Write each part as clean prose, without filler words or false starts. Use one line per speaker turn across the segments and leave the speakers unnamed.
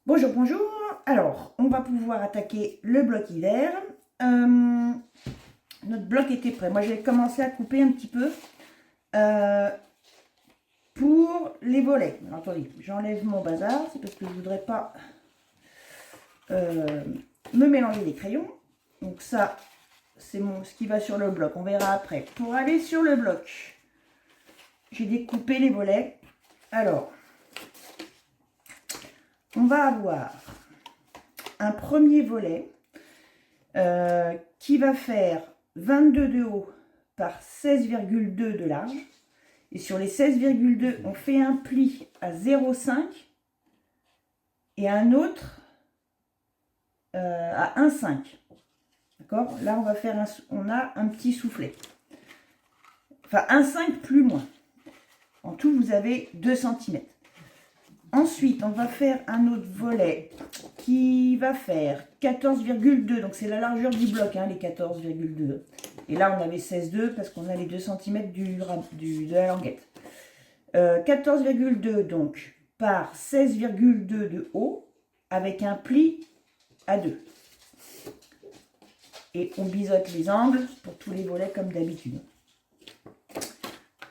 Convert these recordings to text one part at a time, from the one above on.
Bonjour, bonjour. Alors, on va pouvoir attaquer le bloc hiver. Notre bloc était prêt. Moi, j'ai commencé à couper un petit peu pour les volets. Alors, attendez, j'enlève mon bazar. C'est parce que je ne voudrais pas me mélanger les crayons. Donc ça, c'est ce qui va sur le bloc. On verra après. Pour aller sur le bloc, j'ai découpé les volets. Alors, on va avoir un premier volet qui va faire 22 de haut par 16,2 de large. Et sur les 16,2, on fait un pli à 0,5 et un autre à 1,5. D'accord? Là, on va faire on a un petit soufflet. Enfin, 1,5 plus moins. En tout, vous avez 2 cm. Ensuite, on va faire un autre volet qui va faire 14,2. Donc, c'est la largeur du bloc, hein, les 14,2. Et là, on avait 16,2 parce qu'on a les 2 cm de la languette. 14,2 donc par 16,2 de haut avec un pli à 2. Et on biseaute les angles pour tous les volets comme d'habitude.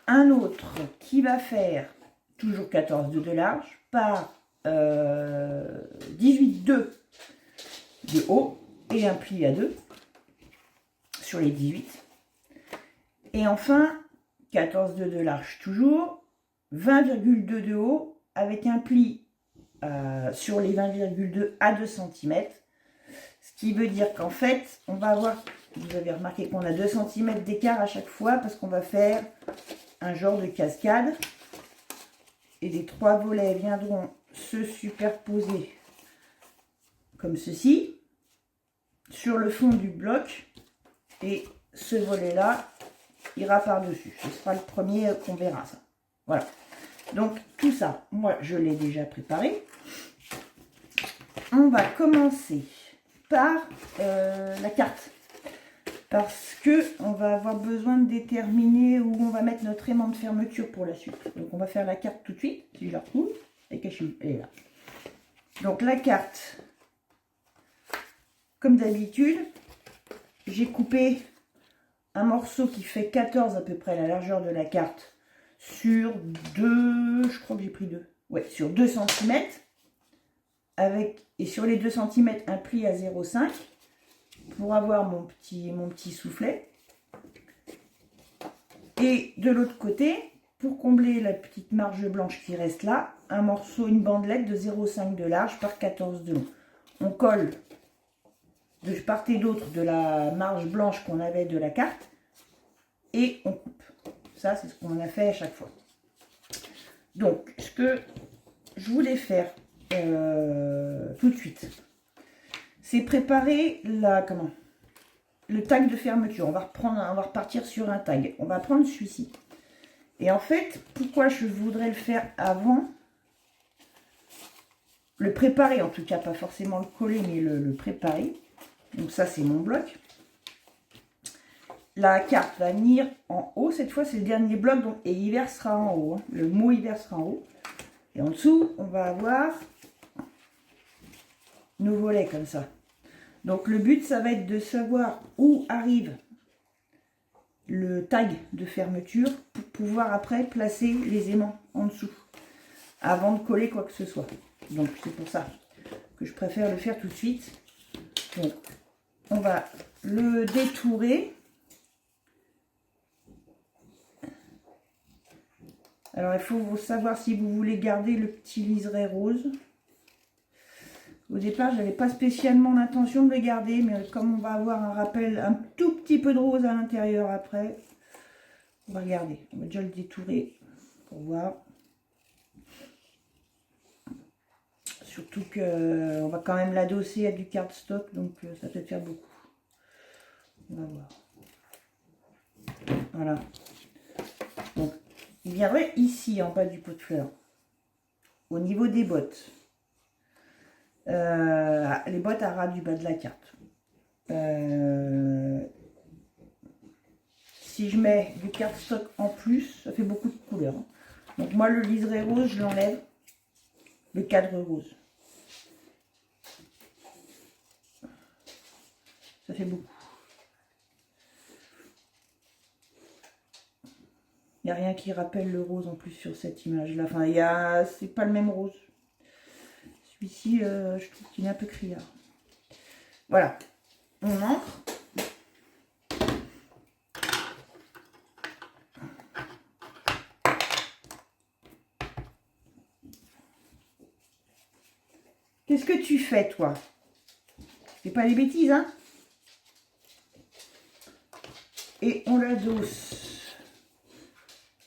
Un autre qui va faire toujours 14,2 de large par 18,2 de haut et un pli à 2 sur les 18. Et enfin, 14,2 de large toujours, 20,2 de haut avec un pli sur les 20,2 à 2 cm. Ce qui veut dire qu'en fait, on va avoir, vous avez remarqué qu'on a 2 cm d'écart à chaque fois parce qu'on va faire un genre de cascade. Et les 3 volets viendront se superposer comme ceci sur le fond du bloc. Et ce volet-là ira par-dessus. Ce sera le premier qu'on verra, ça. Voilà. Donc, tout ça, moi, je l'ai déjà préparé. On va commencer par la carte. Parce que on va avoir besoin de déterminer où on va mettre notre aimant de fermeture pour la suite. Donc, on va faire la carte tout de suite. Si je la retrouve, elle est là. Donc, la carte, comme d'habitude, j'ai coupé un morceau qui fait 14 à peu près la largeur de la carte sur 2, je crois que j'ai pris 2. Ouais, sur 2 cm. Et sur les 2 cm, un pli à 0,5 pour avoir mon petit soufflet. Et de l'autre côté, pour combler la petite marge blanche qui reste là, un morceau, une bandelette de 0,5 de large par 14 de long. On colle de part et d'autre de la marge blanche qu'on avait de la carte et on coupe. Ça, c'est ce qu'on a fait à chaque fois. Donc, ce que je voulais faire tout de suite, c'est préparer le tag de fermeture. On va repartir sur un tag. On va prendre celui-ci. Et en fait, pourquoi je voudrais le faire avant, le préparer en tout cas, pas forcément le coller, mais le préparer. Donc ça, c'est mon bloc. La carte va venir en haut. Cette fois, c'est le dernier bloc. Donc, et hiver sera en haut. Hein. Le mot hiver sera en haut. Et en dessous, on va avoir nos volets comme ça. Donc, le but, ça va être de savoir où arrive le tag de fermeture pour pouvoir après placer les aimants en dessous avant de coller quoi que ce soit. Donc, c'est pour ça que je préfère le faire tout de suite. Donc, on va le détourer. Alors, il faut savoir si vous voulez garder le petit liseré rose. Au départ, je n'avais pas spécialement l'intention de le garder, mais comme on va avoir un rappel, un tout petit peu de rose à l'intérieur après, on va regarder. On va déjà le détourer pour voir. Surtout qu'on va quand même l'adosser à du cardstock, donc ça peut faire beaucoup. On va voir. Voilà. Donc, il viendrait ici, en bas du pot de fleurs, au niveau des bottes. Les bottes à ras du bas de la carte. Si je mets du cardstock en plus, ça fait beaucoup de couleurs. Donc moi, le liseré rose, je l'enlève. Le cadre rose. Ça fait beaucoup. Il n'y a rien qui rappelle le rose en plus sur cette image-là. Enfin, c'est pas le même rose. Celui-ci, je trouve qu'il est un peu criard. Voilà. On encre. Qu'est-ce que tu fais, toi? C'est pas des bêtises, hein? Et on l'adosse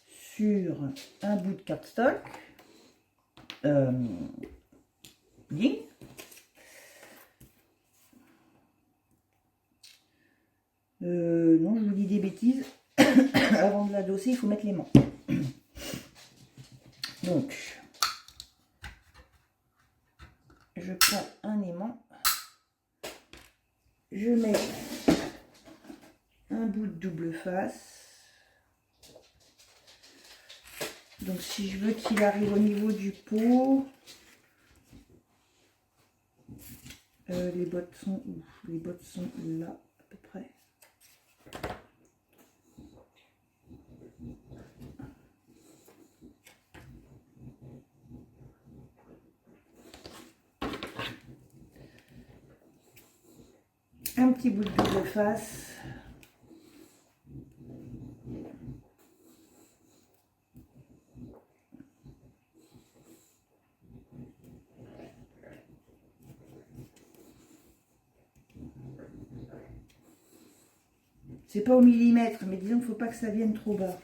sur un bout de cardstock. Ding. Non, je vous dis des bêtises. Avant de l'adosser, il faut mettre l'aimant. Donc, je prends un aimant. Je mets un bout de double face. Donc, si je veux qu'il arrive au niveau du pot, les bottes sont où? Les bottes sont là, à peu près. Un petit bout de double face. C'est pas au millimètre, mais disons qu'il ne faut pas que ça vienne trop bas.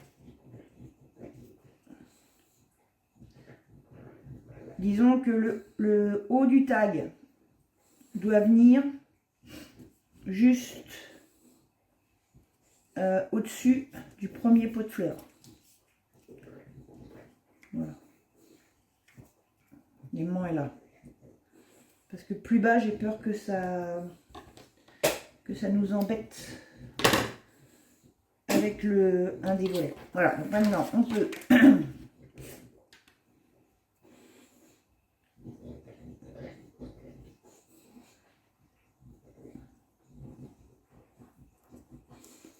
Disons que le haut du tag doit venir juste au-dessus du premier pot de fleurs. Voilà. L'aimant est là. Parce que plus bas, j'ai peur que ça nous embête avec un des volets. Voilà, donc maintenant on peut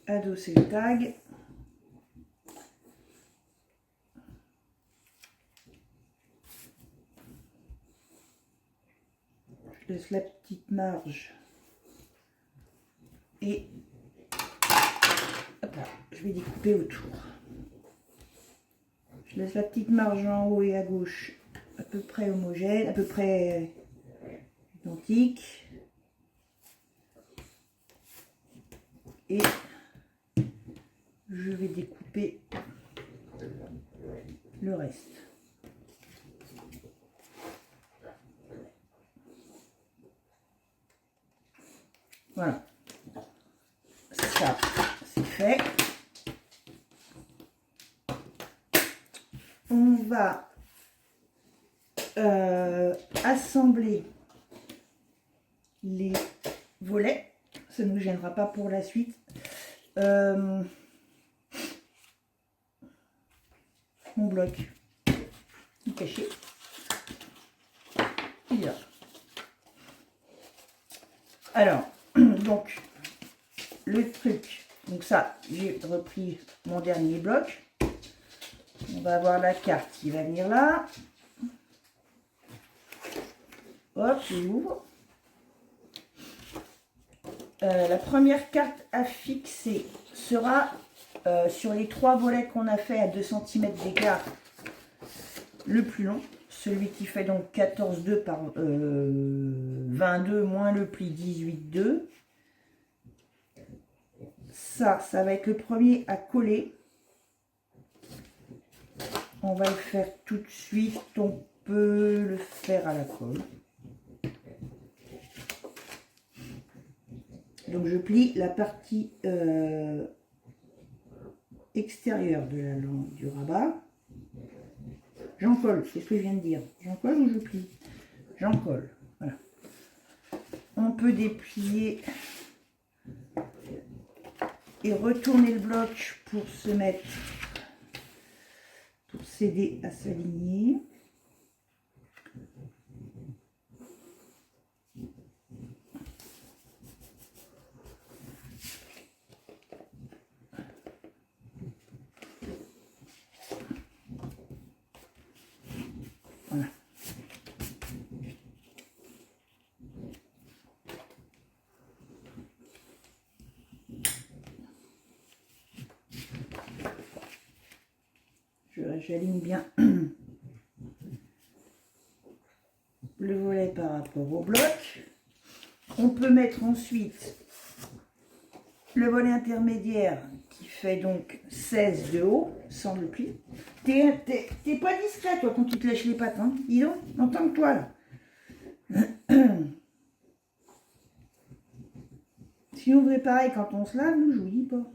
adosser le tag. Je laisse la petite marge et hop là, je vais découper autour. Je laisse la petite marge en haut et à gauche à peu près homogène, à peu près identique. Et je vais découper le reste. Voilà. Ça, c'est fait. On va assembler les volets. Ça ne nous gênera pas pour la suite. Mon bloc est caché. Il est là. Alors, donc, le truc, donc ça, j'ai repris mon dernier bloc. On va avoir la carte qui va venir là. Hop, j'ouvre. La première carte à fixer sera sur les 3 volets qu'on a fait à 2 cm d'écart, le plus long. Celui qui fait donc 14,2 par 22 moins le pli 18,2. Ça va être le premier à coller. On va le faire tout de suite. On peut le faire à la colle. Donc je plie la partie extérieure de la langue du rabat. J'en colle, c'est ce que je viens de dire. J'en colle ou je plie? J'en colle. Voilà. On peut déplier et retourner le bloc pour se mettre, pour s'aider à s'aligner. Voilà, j'aligne bien le volet par rapport au bloc. On peut mettre ensuite le volet intermédiaire qui fait donc 16 de haut, sans le pli. T'es pas discret, toi, quand tu te lèches les pattes, hein. Dis donc, en tant que toi, là. Si on faisait pareil quand on se lave, nous, je vous dis pas.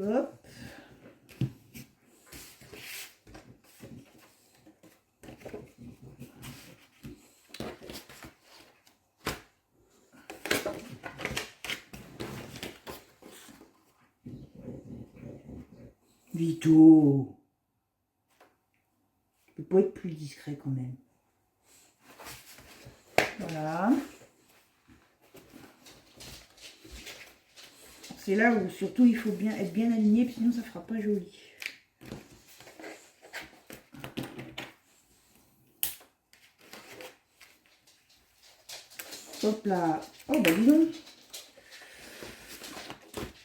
Hop. Vito. Je peux pas être plus discret quand même. Voilà. C'est là où surtout il faut bien être bien aligné, sinon ça fera pas joli. Hop là. Oh bah dis donc.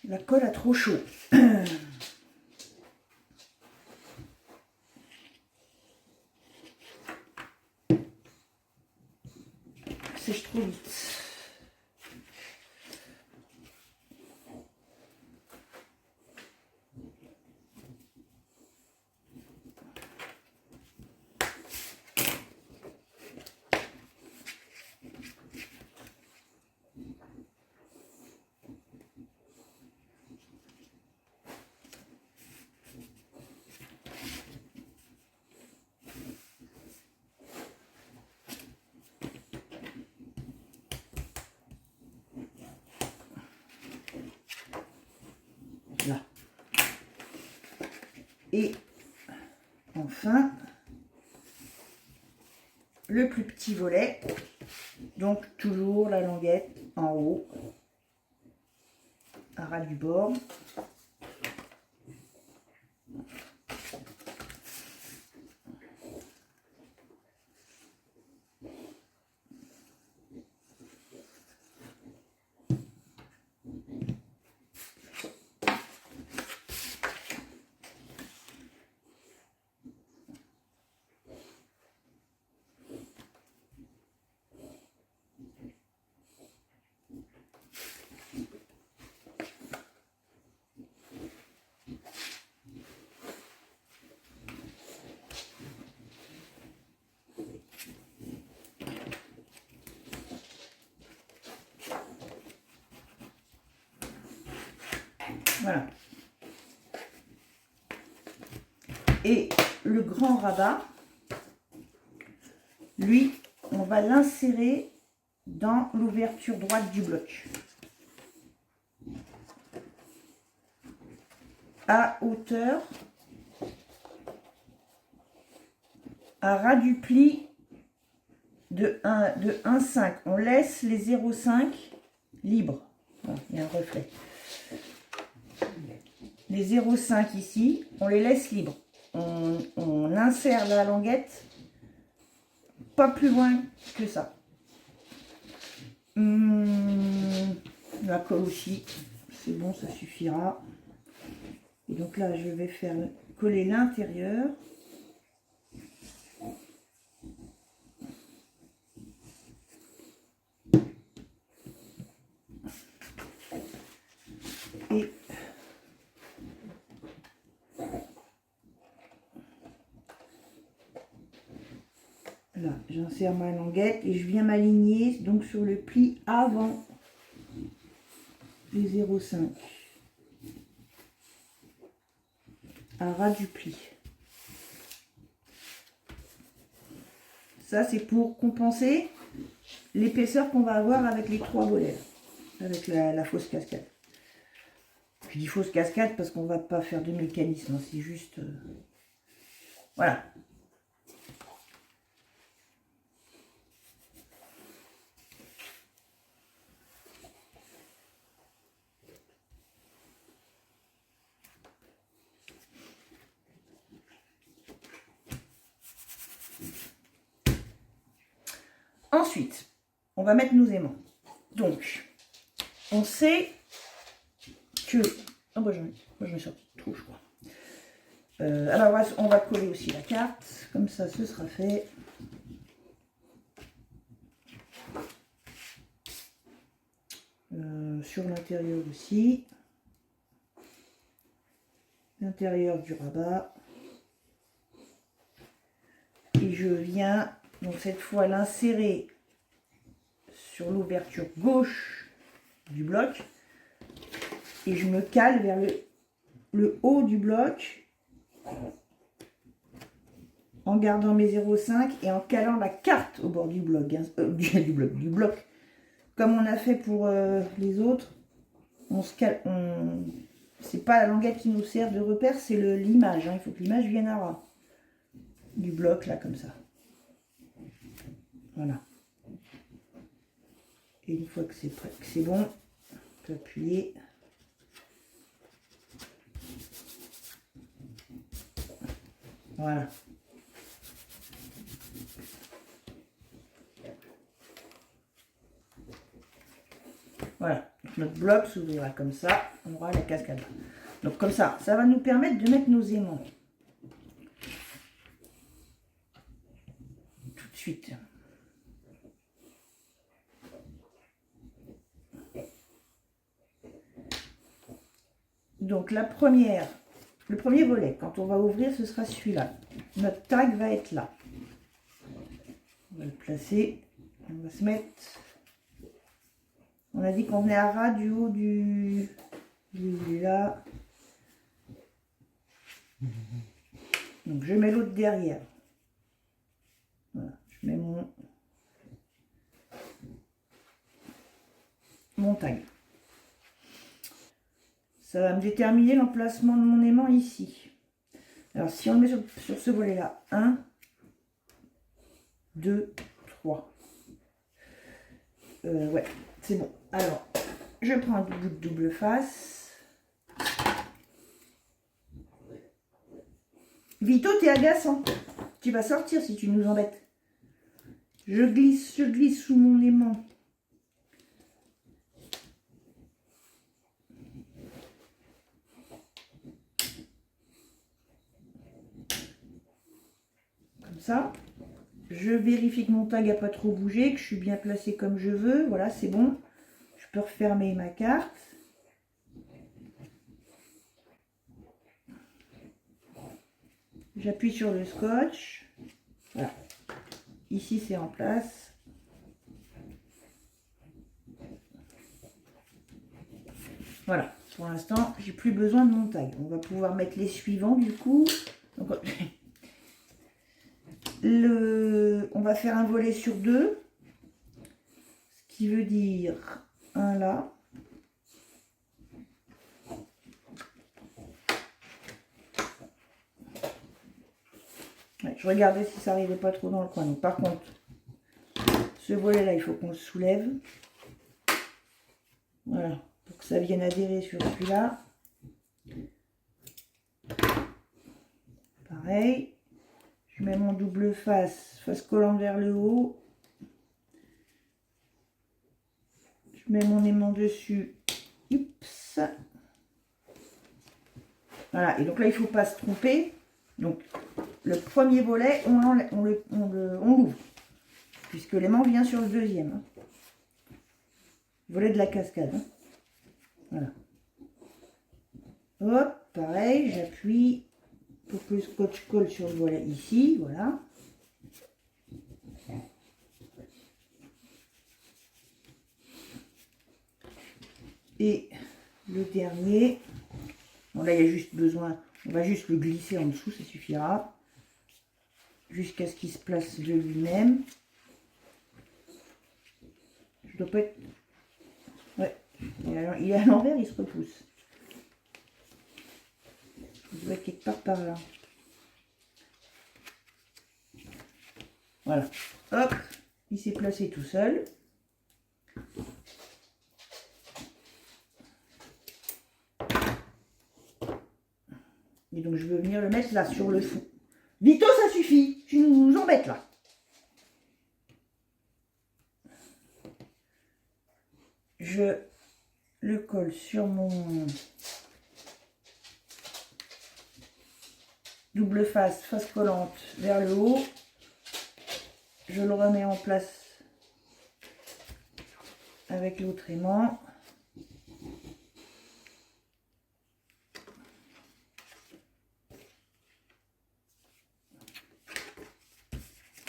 La colle a trop chaud. Sèche trop vite. Là. Et enfin, le plus petit volet, donc toujours la languette en haut, à ras du bord. Voilà. Et le grand rabat, lui, on va l'insérer dans l'ouverture droite du bloc. À hauteur, à ras du pli de 1,5. On laisse les 0,5 libres. Voilà, il y a un reflet. Les 0,5 ici, on les laisse libres. On insère la languette pas plus loin que ça. La colle aussi, c'est bon, ça suffira. Et donc là, je vais faire coller l'intérieur. Et là, j'insère ma languette et je viens m'aligner donc sur le pli avant les 0,5 à ras du pli. Ça, c'est pour compenser l'épaisseur qu'on va avoir avec les 3 volets, avec la fausse cascade. Je dis fausse cascade parce qu'on va pas faire de mécanisme, hein, c'est juste... voilà. Ensuite, on va mettre nos aimants. Donc, on sait que... oh bah j'en ai sorti trop, je crois. Alors on va coller aussi la carte, comme ça ce sera fait. Sur l'intérieur aussi. L'intérieur du rabat. Et je viens donc cette fois l'insérer sur l'ouverture gauche du bloc. Et je me cale vers le haut du bloc en gardant mes 0,5 et en calant la carte au bord du bloc, hein, du bloc. Comme on a fait pour les autres, on se cale, c'est pas la languette qui nous sert de repère, c'est l'image. Hein. Il faut que l'image vienne à ras du bloc, là, comme ça. Voilà. Et une fois que c'est prêt, que c'est bon, on peut appuyer. Voilà. Voilà. Notre bloc s'ouvrira comme ça. On aura la cascade. Donc comme ça, ça va nous permettre de mettre nos aimants. Tout de suite. Donc la première, le premier volet, quand on va ouvrir, ce sera celui-là. Notre tag va être là. On va le placer. On va se mettre... On a dit qu'on venait à ras du haut du là. Donc je mets l'autre derrière. Voilà, je mets mon tag. Ça va me déterminer l'emplacement de mon aimant ici. Alors si on le met sur ce volet là, 1, 2, 3. Ouais, c'est bon. Alors, je prends un bout de double face. Vito, t'es agaçant. Tu vas sortir si tu nous embêtes. Je glisse sous mon aimant. Comme ça. Je vérifie que mon tag n'a pas trop bougé, que je suis bien placé comme je veux. Voilà, c'est bon. Je peux refermer ma carte. J'appuie sur le scotch. Voilà. Ici, c'est en place. Voilà. Pour l'instant, j'ai plus besoin de mon tag. On va pouvoir mettre les suivants du coup. Donc, on va faire un volet sur 2. Ce qui veut dire un là. Ouais, je regardais si ça n'arrivait pas trop dans le coin. Donc, par contre, ce volet là, il faut qu'on le soulève. Voilà. Pour que ça vienne adhérer sur celui-là. Pareil. Je mets mon double face collante vers le haut. Je mets mon aimant dessus. Oups. Voilà. Et donc là, il ne faut pas se tromper. Donc, le premier volet, on l'ouvre. Puisque l'aimant vient sur le deuxième. Hein. Volet de la cascade. Hein. Voilà. Hop, pareil, j'appuie pour que le scotch colle sur le volet ici, voilà. Et le dernier, bon là il y a juste besoin, on va juste le glisser en dessous, ça suffira. Jusqu'à ce qu'il se place de lui-même. Je dois pas être... Ouais, il est à l'envers, il se repousse. Il doit être quelque part par là. Voilà. Hop, il s'est placé tout seul. Et donc je veux venir le mettre là, sur le fond. Vito, ça suffit. Tu nous embêtes là. Je le colle sur mon... double face, face collante vers le haut. Je le remets en place avec l'autre aimant.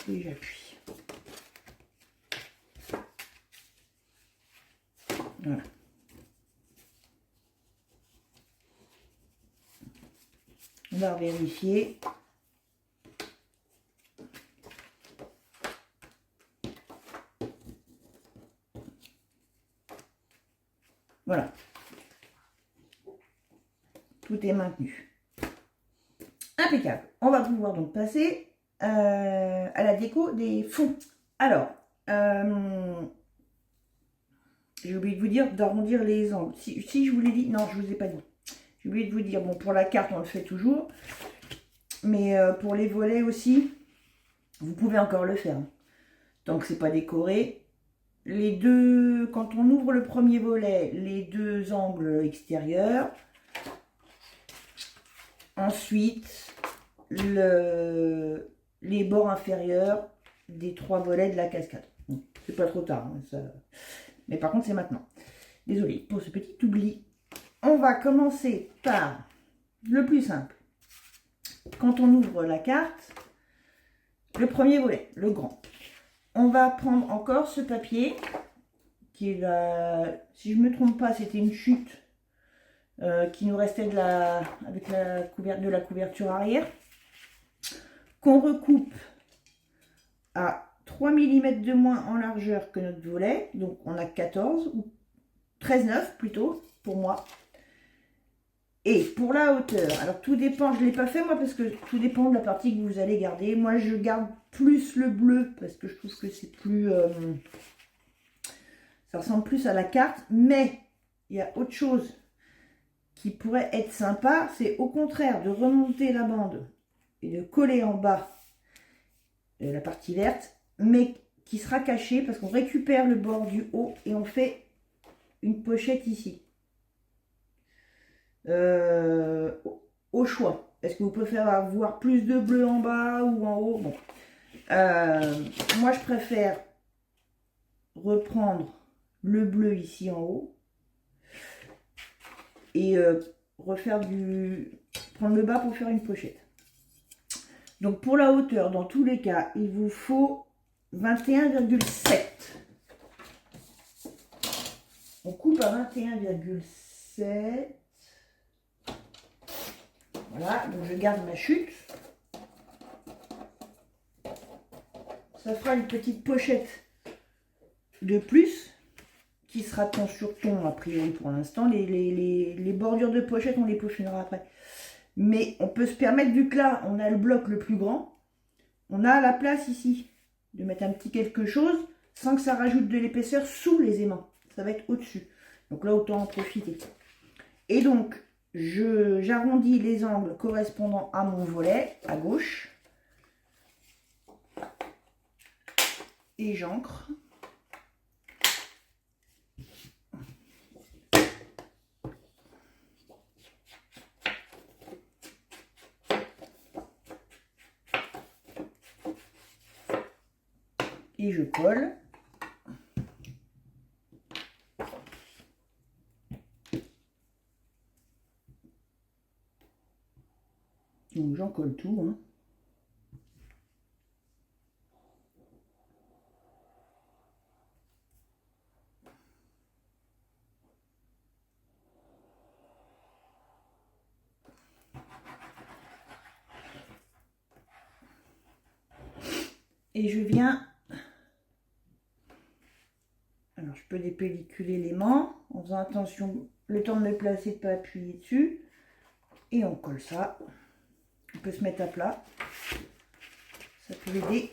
Et j'appuie. Voilà. On va vérifier. Voilà. Tout est maintenu. Impeccable. On va pouvoir donc passer à la déco des fonds. Alors, j'ai oublié de vous dire d'arrondir les angles. Si je vous l'ai dit, non, je ne vous ai pas dit. J'ai oublié de vous dire, bon, pour la carte, on le fait toujours. Mais pour les volets aussi, vous pouvez encore le faire. Tant que c'est pas décoré. Les deux, quand on ouvre le premier volet, les deux angles extérieurs. Ensuite, les bords inférieurs des 3 volets de la cascade. Bon, c'est pas trop tard, hein, ça... mais par contre c'est maintenant. Désolée pour ce petit oubli. On va commencer par le plus simple. Quand on ouvre la carte, le premier volet, le grand. On va prendre encore ce papier qui est là, si je ne me trompe pas, c'était une chute qui nous restait avec la couverture arrière, qu'on recoupe à 3 mm de moins en largeur que notre volet, donc on a 14 ou 13,9 plutôt pour moi. Et pour la hauteur, alors tout dépend, je ne l'ai pas fait moi parce que tout dépend de la partie que vous allez garder. Moi je garde plus le bleu parce que je trouve que c'est plus, ça ressemble plus à la carte, mais il y a autre chose qui pourrait être sympa, c'est au contraire de remonter la bande et de coller en bas la partie verte, mais qui sera cachée parce qu'on récupère le bord du haut et on fait une pochette ici. Au choix. Est-ce que vous préférez avoir plus de bleu en bas ou en haut? Bon. Moi, je préfère reprendre le bleu ici en haut et prendre le bas pour faire une pochette. Donc pour la hauteur, dans tous les cas, il vous faut 21,7. On coupe à 21,7. Voilà, donc je garde ma chute. Ça fera une petite pochette de plus qui sera ton sur ton a priori pour l'instant. Les bordures de pochette, on les peaufinera après. Mais on peut se permettre, vu que là, on a le bloc le plus grand, on a la place ici de mettre un petit quelque chose sans que ça rajoute de l'épaisseur sous les aimants. Ça va être au-dessus. Donc là, autant en profiter. Et donc, j'arrondis les angles correspondant à mon volet, à gauche. Et j'ancre. Et je colle. Donc j'en colle tout. Hein. Et je viens... Alors je peux dépelliculer l'aimant en faisant attention, le temps de me placer, de ne pas appuyer dessus. Et on colle ça. On peut se mettre à plat. Ça peut aider.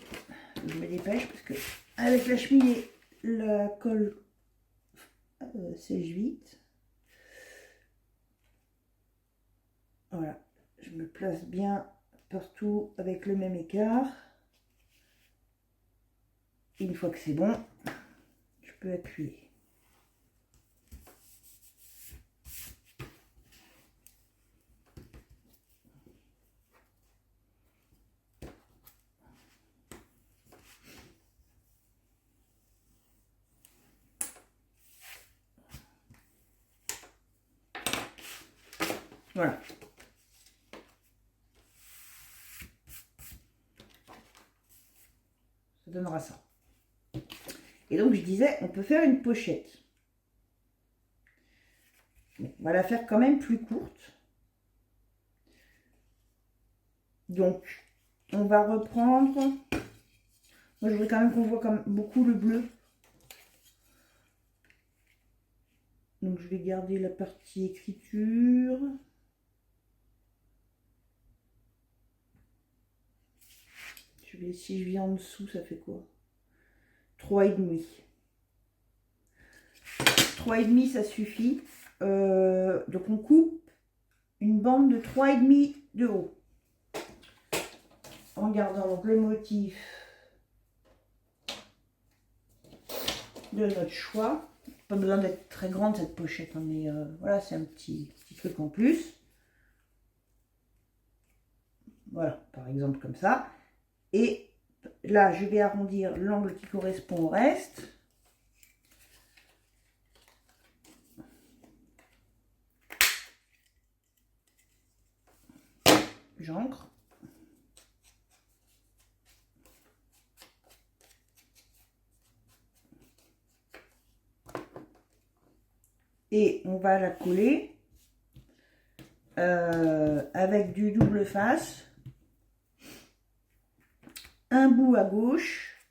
Je me dépêche parce que avec la cheminée, la colle sèche vite. Voilà. Je me place bien partout avec le même écart. Et une fois que c'est bon, je peux appuyer. Voilà. Ça donnera ça. Et donc, je disais, on peut faire une pochette. Bon, on va la faire quand même plus courte. Donc, on va reprendre... Moi, je voudrais quand même qu'on voit comme beaucoup le bleu. Donc, je vais garder la partie écriture. Si je viens en dessous, ça fait quoi? 3,5. 3,5, ça suffit. Donc, on coupe une bande de 3,5 de haut. En gardant donc le motif de notre choix. Pas besoin d'être très grande cette pochette, hein, mais voilà, c'est un petit truc en plus. Voilà, par exemple comme ça. Et là, je vais arrondir l'angle qui correspond au reste. J'ancre. Et on va la coller avec du double face. Un bout à gauche,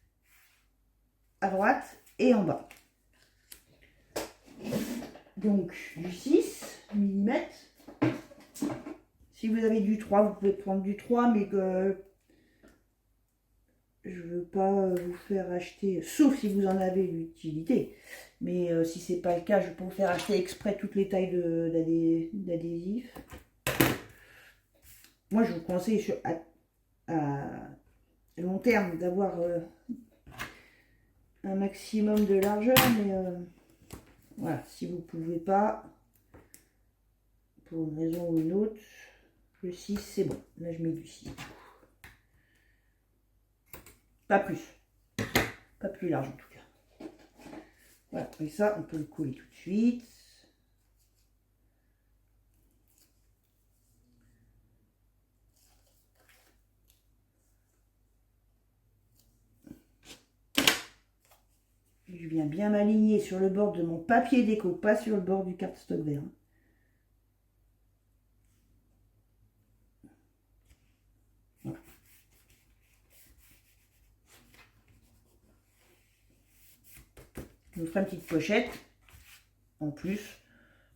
à droite et en bas. Donc du 6 mm. Si vous avez du 3, vous pouvez prendre du 3, mais que je ne veux pas vous faire acheter, sauf si vous en avez l'utilité. Mais si c'est pas le cas, je peux vous faire acheter exprès toutes les tailles d'adhésifs. Moi, je vous conseille à long terme d'avoir un maximum de largeur, mais voilà, si vous ne pouvez pas, pour une raison ou une autre, le 6 c'est bon. Là, je mets du 6. Pas plus. Pas plus large en tout cas. Voilà, et ça, on peut le coller tout de suite. Je viens bien m'aligner sur le bord de mon papier déco, pas sur le bord du cardstock vert. Voilà. Je vous ferai une petite pochette en plus,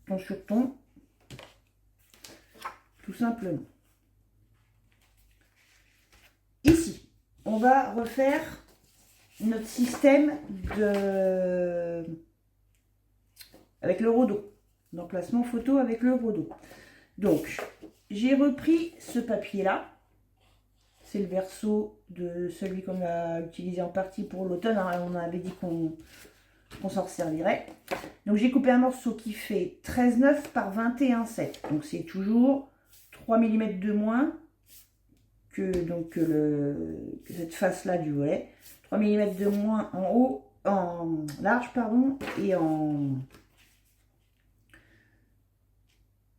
ton sur ton, tout simplement. Ici, on va refaire notre système avec le rodo, d'emplacement photo avec le rodo. Donc, j'ai repris ce papier-là. C'est le verso de celui qu'on a utilisé en partie pour l'automne. On avait dit qu'on s'en servirait. Donc, j'ai coupé un morceau qui fait 13,9 par 21,7. Donc, c'est toujours 3 mm de moins que cette face-là du volet. 3 mm de moins en haut, en large, pardon, et en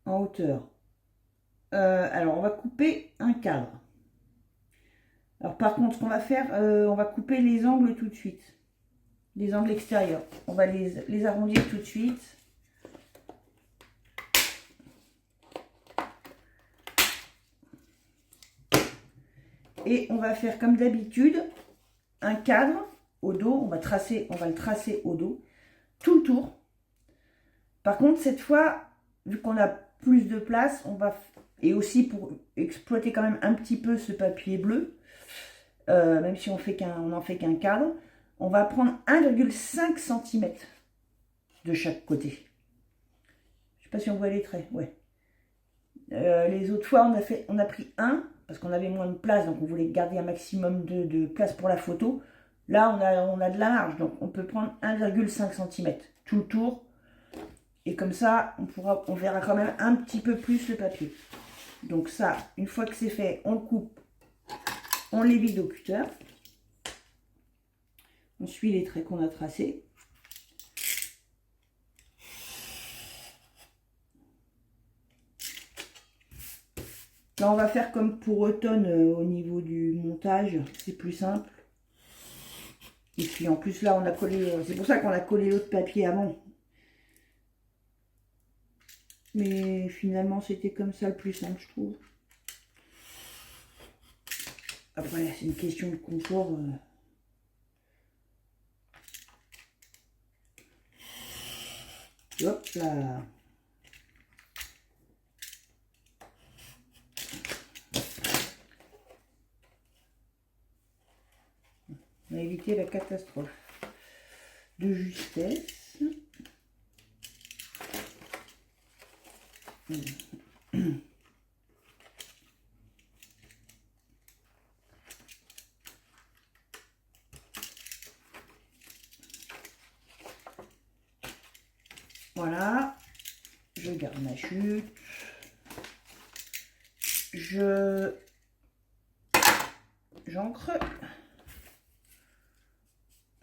hauteur. Alors, on va couper un cadre. Alors, par contre, ce qu'on va faire, on va couper les angles tout de suite. Les angles extérieurs. On va les arrondir tout de suite. Et on va faire comme d'habitude un cadre au dos. On va le tracer au dos. Tout le tour. Par contre, cette fois, vu qu'on a plus de place, et aussi pour exploiter quand même un petit peu ce papier bleu, même si on n'en fait qu'un cadre, on va prendre 1,5 cm de chaque côté. Je ne sais pas si on voit les traits, ouais. Les autres fois, on a pris 1 parce qu'on avait moins de place, donc on voulait garder un maximum de place pour la photo. Là, on a de la marge, donc on peut prendre 1,5 cm tout le tour. Et comme ça, on verra quand même un petit peu plus le papier. Donc ça, une fois que c'est fait, on le coupe, on les vide au cutter. On suit les traits qu'on a tracés. Là, on va faire comme pour automne au niveau du montage. C'est plus simple. Et puis en plus, là, on a collé... c'est pour ça qu'on a collé l'autre papier avant. Mais finalement, c'était comme ça le plus simple, je trouve. Après, c'est une question de confort. Hop là. On a évité la catastrophe de justesse. Voilà, je garde ma chute. J'ancre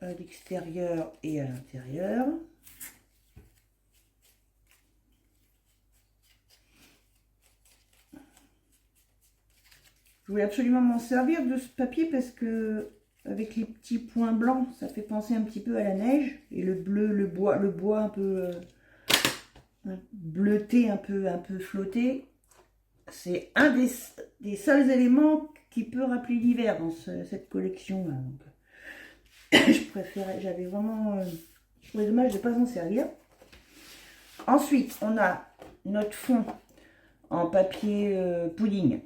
à l'extérieur et à l'intérieur. Je voulais absolument m'en servir de ce papier parce que avec les petits points blancs, ça fait penser un petit peu à la neige. Et le bleu, le bois un peu bleuté, un peu flotté. C'est un des seuls éléments qui peut rappeler l'hiver dans cette collection là. Je préférais, j'avais vraiment... je trouvais dommage de ne pas s'en servir. Ensuite, on a notre fond en papier pudding.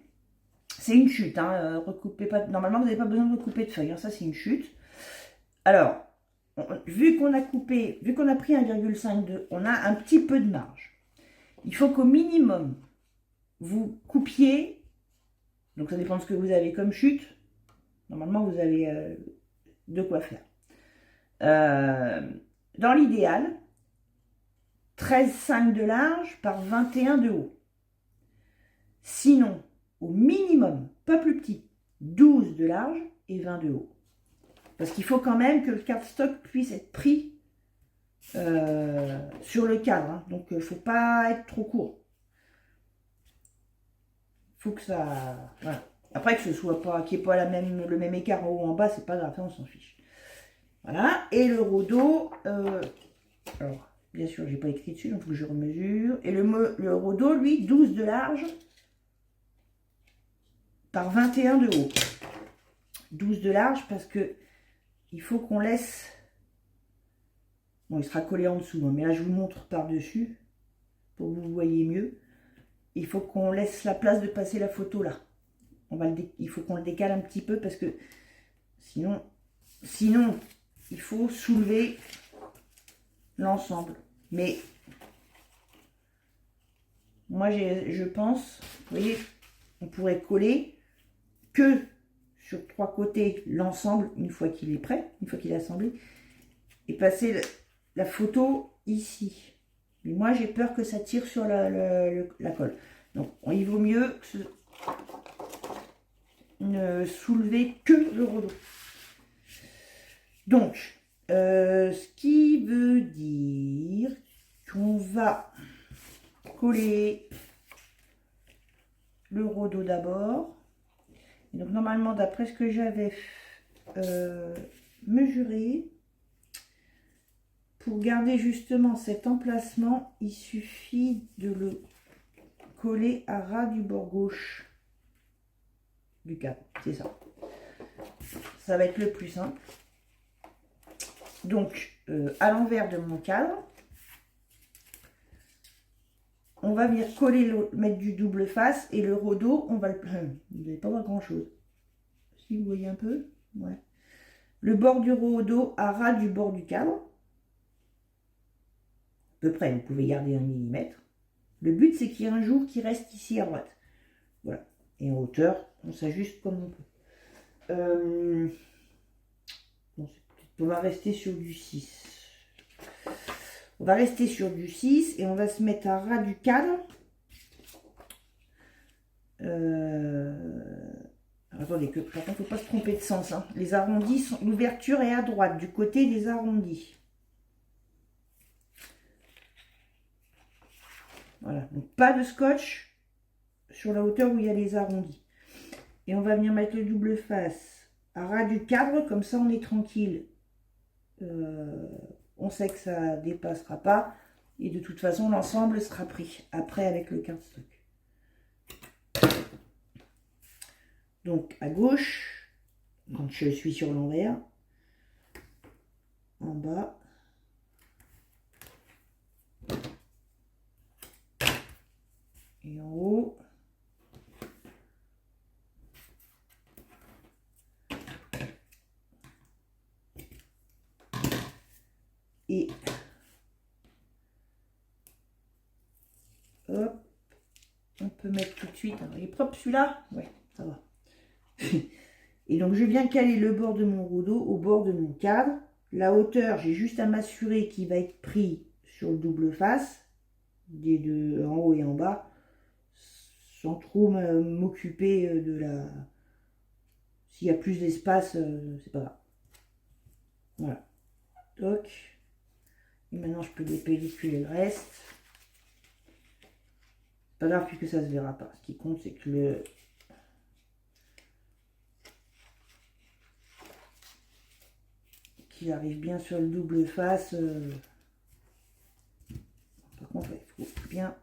C'est une chute, hein, recoupez pas. Normalement, vous n'avez pas besoin de recouper de feuilles, hein, ça c'est une chute. Alors, vu qu'on a coupé, vu qu'on a pris 1,52, on a un petit peu de marge. Il faut qu'au minimum, vous coupiez, donc ça dépend de ce que vous avez comme chute. Normalement, vous avez de quoi faire. Dans l'idéal, 13,5 de large par 21 de haut. Sinon, au minimum, pas plus petit, 12 de large et 20 de haut. Parce qu'il faut quand même que le cardstock puisse être pris sur le cadre. Hein. Donc, il ne faut pas être trop court. Il faut que ça... Voilà. Après, que ce soit pas, qu'il n'y ait pas le même écart en haut ou en bas, c'est pas grave, on s'en fiche. Voilà. Et le rhodo... alors, bien sûr, j'ai pas écrit dessus, donc il faut que je remesure. Et le rhodo, lui, 12 de large par 21 de haut. 12 de large parce que il faut qu'on laisse... Bon, il sera collé en dessous, hein, mais là, je vous montre par-dessus pour que vous voyez mieux. Il faut qu'on laisse la place de passer la photo là. Il faut qu'on le décale un petit peu parce que sinon il faut soulever l'ensemble. Mais moi, je pense, vous voyez, on pourrait coller que sur 3 côtés l'ensemble une fois qu'il est prêt, une fois qu'il est assemblé, et passer la photo ici. Mais moi, j'ai peur que ça tire sur la colle. Donc, il vaut mieux ne soulever que le rhodo. Donc, ce qui veut dire qu'on va coller le rhodo d'abord. Donc, normalement, d'après ce que j'avais mesuré, pour garder justement cet emplacement, il suffit de le coller à ras du bord gauche du cadre. C'est ça. Ça va être le plus simple. Donc, à l'envers de mon cadre, on va venir coller, mettre du double face et le rhodo, on va le... Vous n'allez pas voir grand chose. Si vous voyez un peu, ouais. Le bord du rhodo à ras du bord du cadre. À peu près, vous pouvez garder 1 mm. Le but, c'est qu'il y ait un jour qui reste ici à droite. Voilà. Et en hauteur, on s'ajuste comme on peut. Bon, on va rester sur du 6. On va rester sur du 6 et on va se mettre à ras du cadre. Attendez, par contre, il ne faut pas se tromper de sens. Hein. Les arrondis, l'ouverture est à droite, du côté des arrondis. Voilà, donc pas de scotch sur la hauteur où il y a les arrondis. Et on va venir mettre le double face à ras du cadre, comme ça on est tranquille. On sait que ça ne dépassera pas. Et de toute façon, l'ensemble sera pris après avec le cardstock. Donc à gauche, quand je suis sur l'envers, en bas, et en haut, et hop, on peut mettre tout de suite. Alors, il est propre celui-là? Ouais, ça va. Et donc je viens caler le bord de mon rouleau au bord de mon cadre. La hauteur, j'ai juste à m'assurer qu'il va être pris sur le double face, des deux en haut et en bas, sans trop m'occuper de la... S'il y a plus d'espace, c'est pas grave. Voilà. Toc. Et maintenant je peux dépelliculer le reste. Pas grave puisque ça se verra pas. Ce qui compte c'est que le... qu'il arrive bien sur le double face. Par contre, il faut bien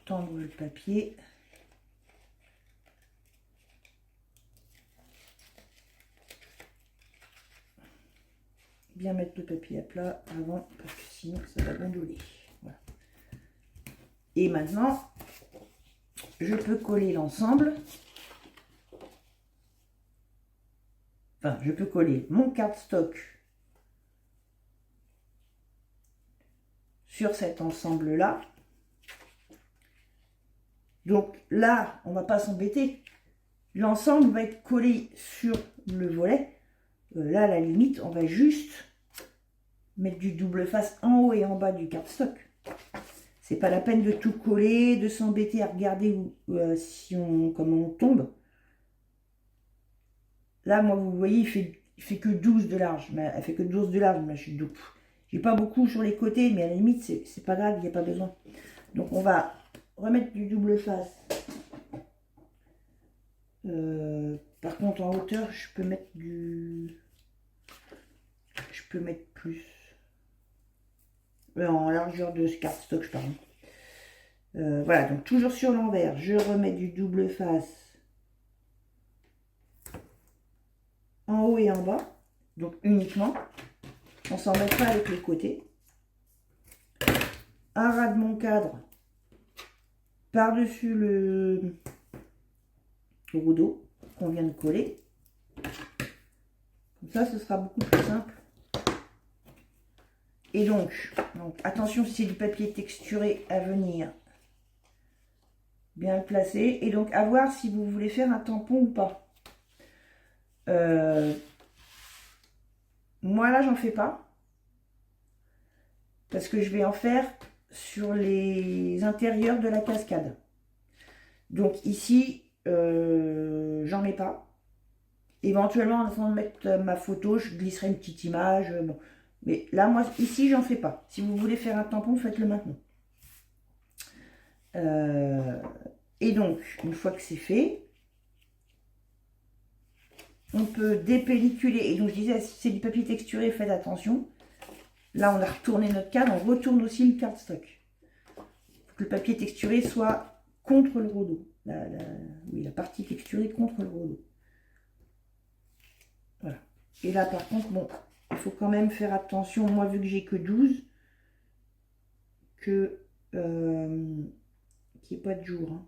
tendre le papier. Bien mettre le papier à plat avant, parce que sinon ça va gondoler. Voilà. Et maintenant, je peux coller l'ensemble. Enfin, je peux coller mon cardstock sur cet ensemble-là. Donc là, on ne va pas s'embêter. L'ensemble va être collé sur le volet. Là, à la limite, on va juste mettre du double face en haut et en bas du cardstock. C'est pas la peine de tout coller, de s'embêter à regarder si comment on tombe. Là, moi, vous voyez, il fait que 12 de large. Mais elle fait que 12 de large, ma chute d'eau. J'ai pas beaucoup sur les côtés, mais à la limite, c'est pas grave, il n'y a pas besoin. Donc, on va remettre du double face. Par contre, en hauteur, je peux mettre du... Je peux mettre plus. En largeur de cardstock, je parle. Voilà, donc toujours sur l'envers, je remets du double face en haut et en bas, donc uniquement, on s'en met pas avec les côtés. Un ras de mon cadre par-dessus le rouleau qu'on vient de coller. Comme ça, ce sera beaucoup plus simple. Et donc attention si c'est du papier texturé à venir bien le placer. Et donc à voir si vous voulez faire un tampon ou pas. Moi là j'en fais pas. Parce que je vais en faire sur les intérieurs de la cascade. Donc ici, j'en mets pas. Éventuellement, avant de mettre ma photo, je glisserai une petite image. Bon. Mais là, moi, ici, j'en fais pas. Si vous voulez faire un tampon, faites-le maintenant. Et donc, une fois que c'est fait, on peut dépelliculer. Et donc, je disais, si c'est du papier texturé, faites attention. Là, on a retourné notre cadre. On retourne aussi le cardstock. Il faut que le papier texturé soit contre le rouleau. Oui, la partie texturée contre le rouleau. Voilà. Et là, par contre, bon, il faut quand même faire attention. Moi, vu que j'ai que 12, que qu'il n'y ait pas de jour. Hein.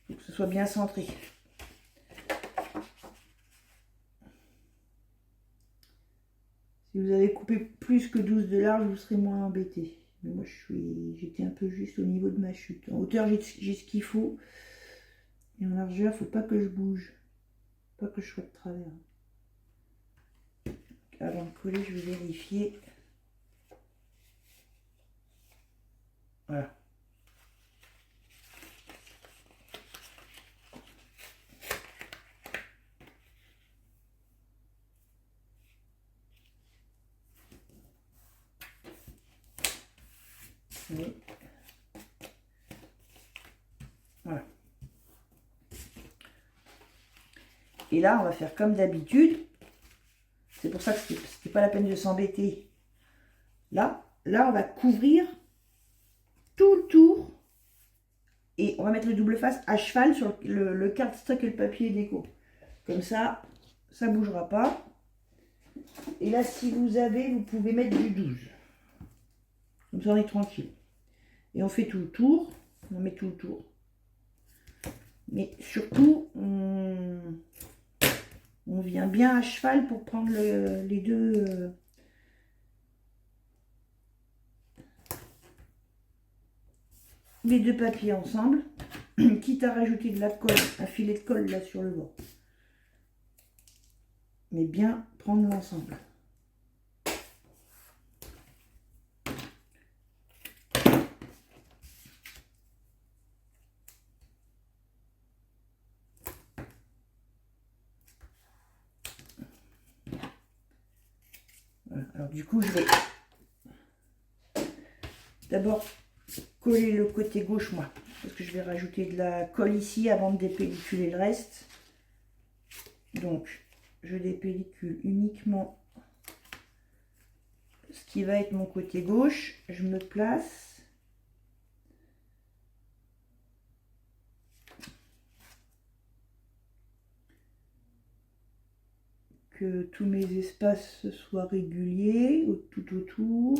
Il faut que ce soit bien centré. Si vous avez coupé plus que 12 de large, vous serez moins embêté. Mais moi, j'étais un peu juste au niveau de ma chute. En hauteur, j'ai ce qu'il faut. Et en largeur, il ne faut pas que je bouge. Pas que je sois de travers. Donc, avant de coller, je vais vérifier. Voilà. Oui. Voilà. Et là, on va faire comme d'habitude. C'est pour ça que c'était pas la peine de s'embêter. Là, on va couvrir tout le tour. Et on va mettre le double face à cheval sur le cardstock et le papier déco. Comme ça, ça ne bougera pas. Et là, si vous avez, vous pouvez mettre du 12. Comme ça, on est tranquille. Et on fait tout le tour. On met tout le tour. Mais surtout, on vient bien à cheval pour prendre les deux... les deux papiers ensemble, quitte à rajouter de la colle, un filet de colle là sur le bord. Mais bien prendre l'ensemble. Voilà. Alors du coup, je vais d'abord coller le côté gauche, moi, parce que je vais rajouter de la colle ici avant de dépelliculer le reste. Donc, je dépellicule uniquement ce qui va être mon côté gauche. Je me place. Que tous mes espaces soient réguliers tout autour.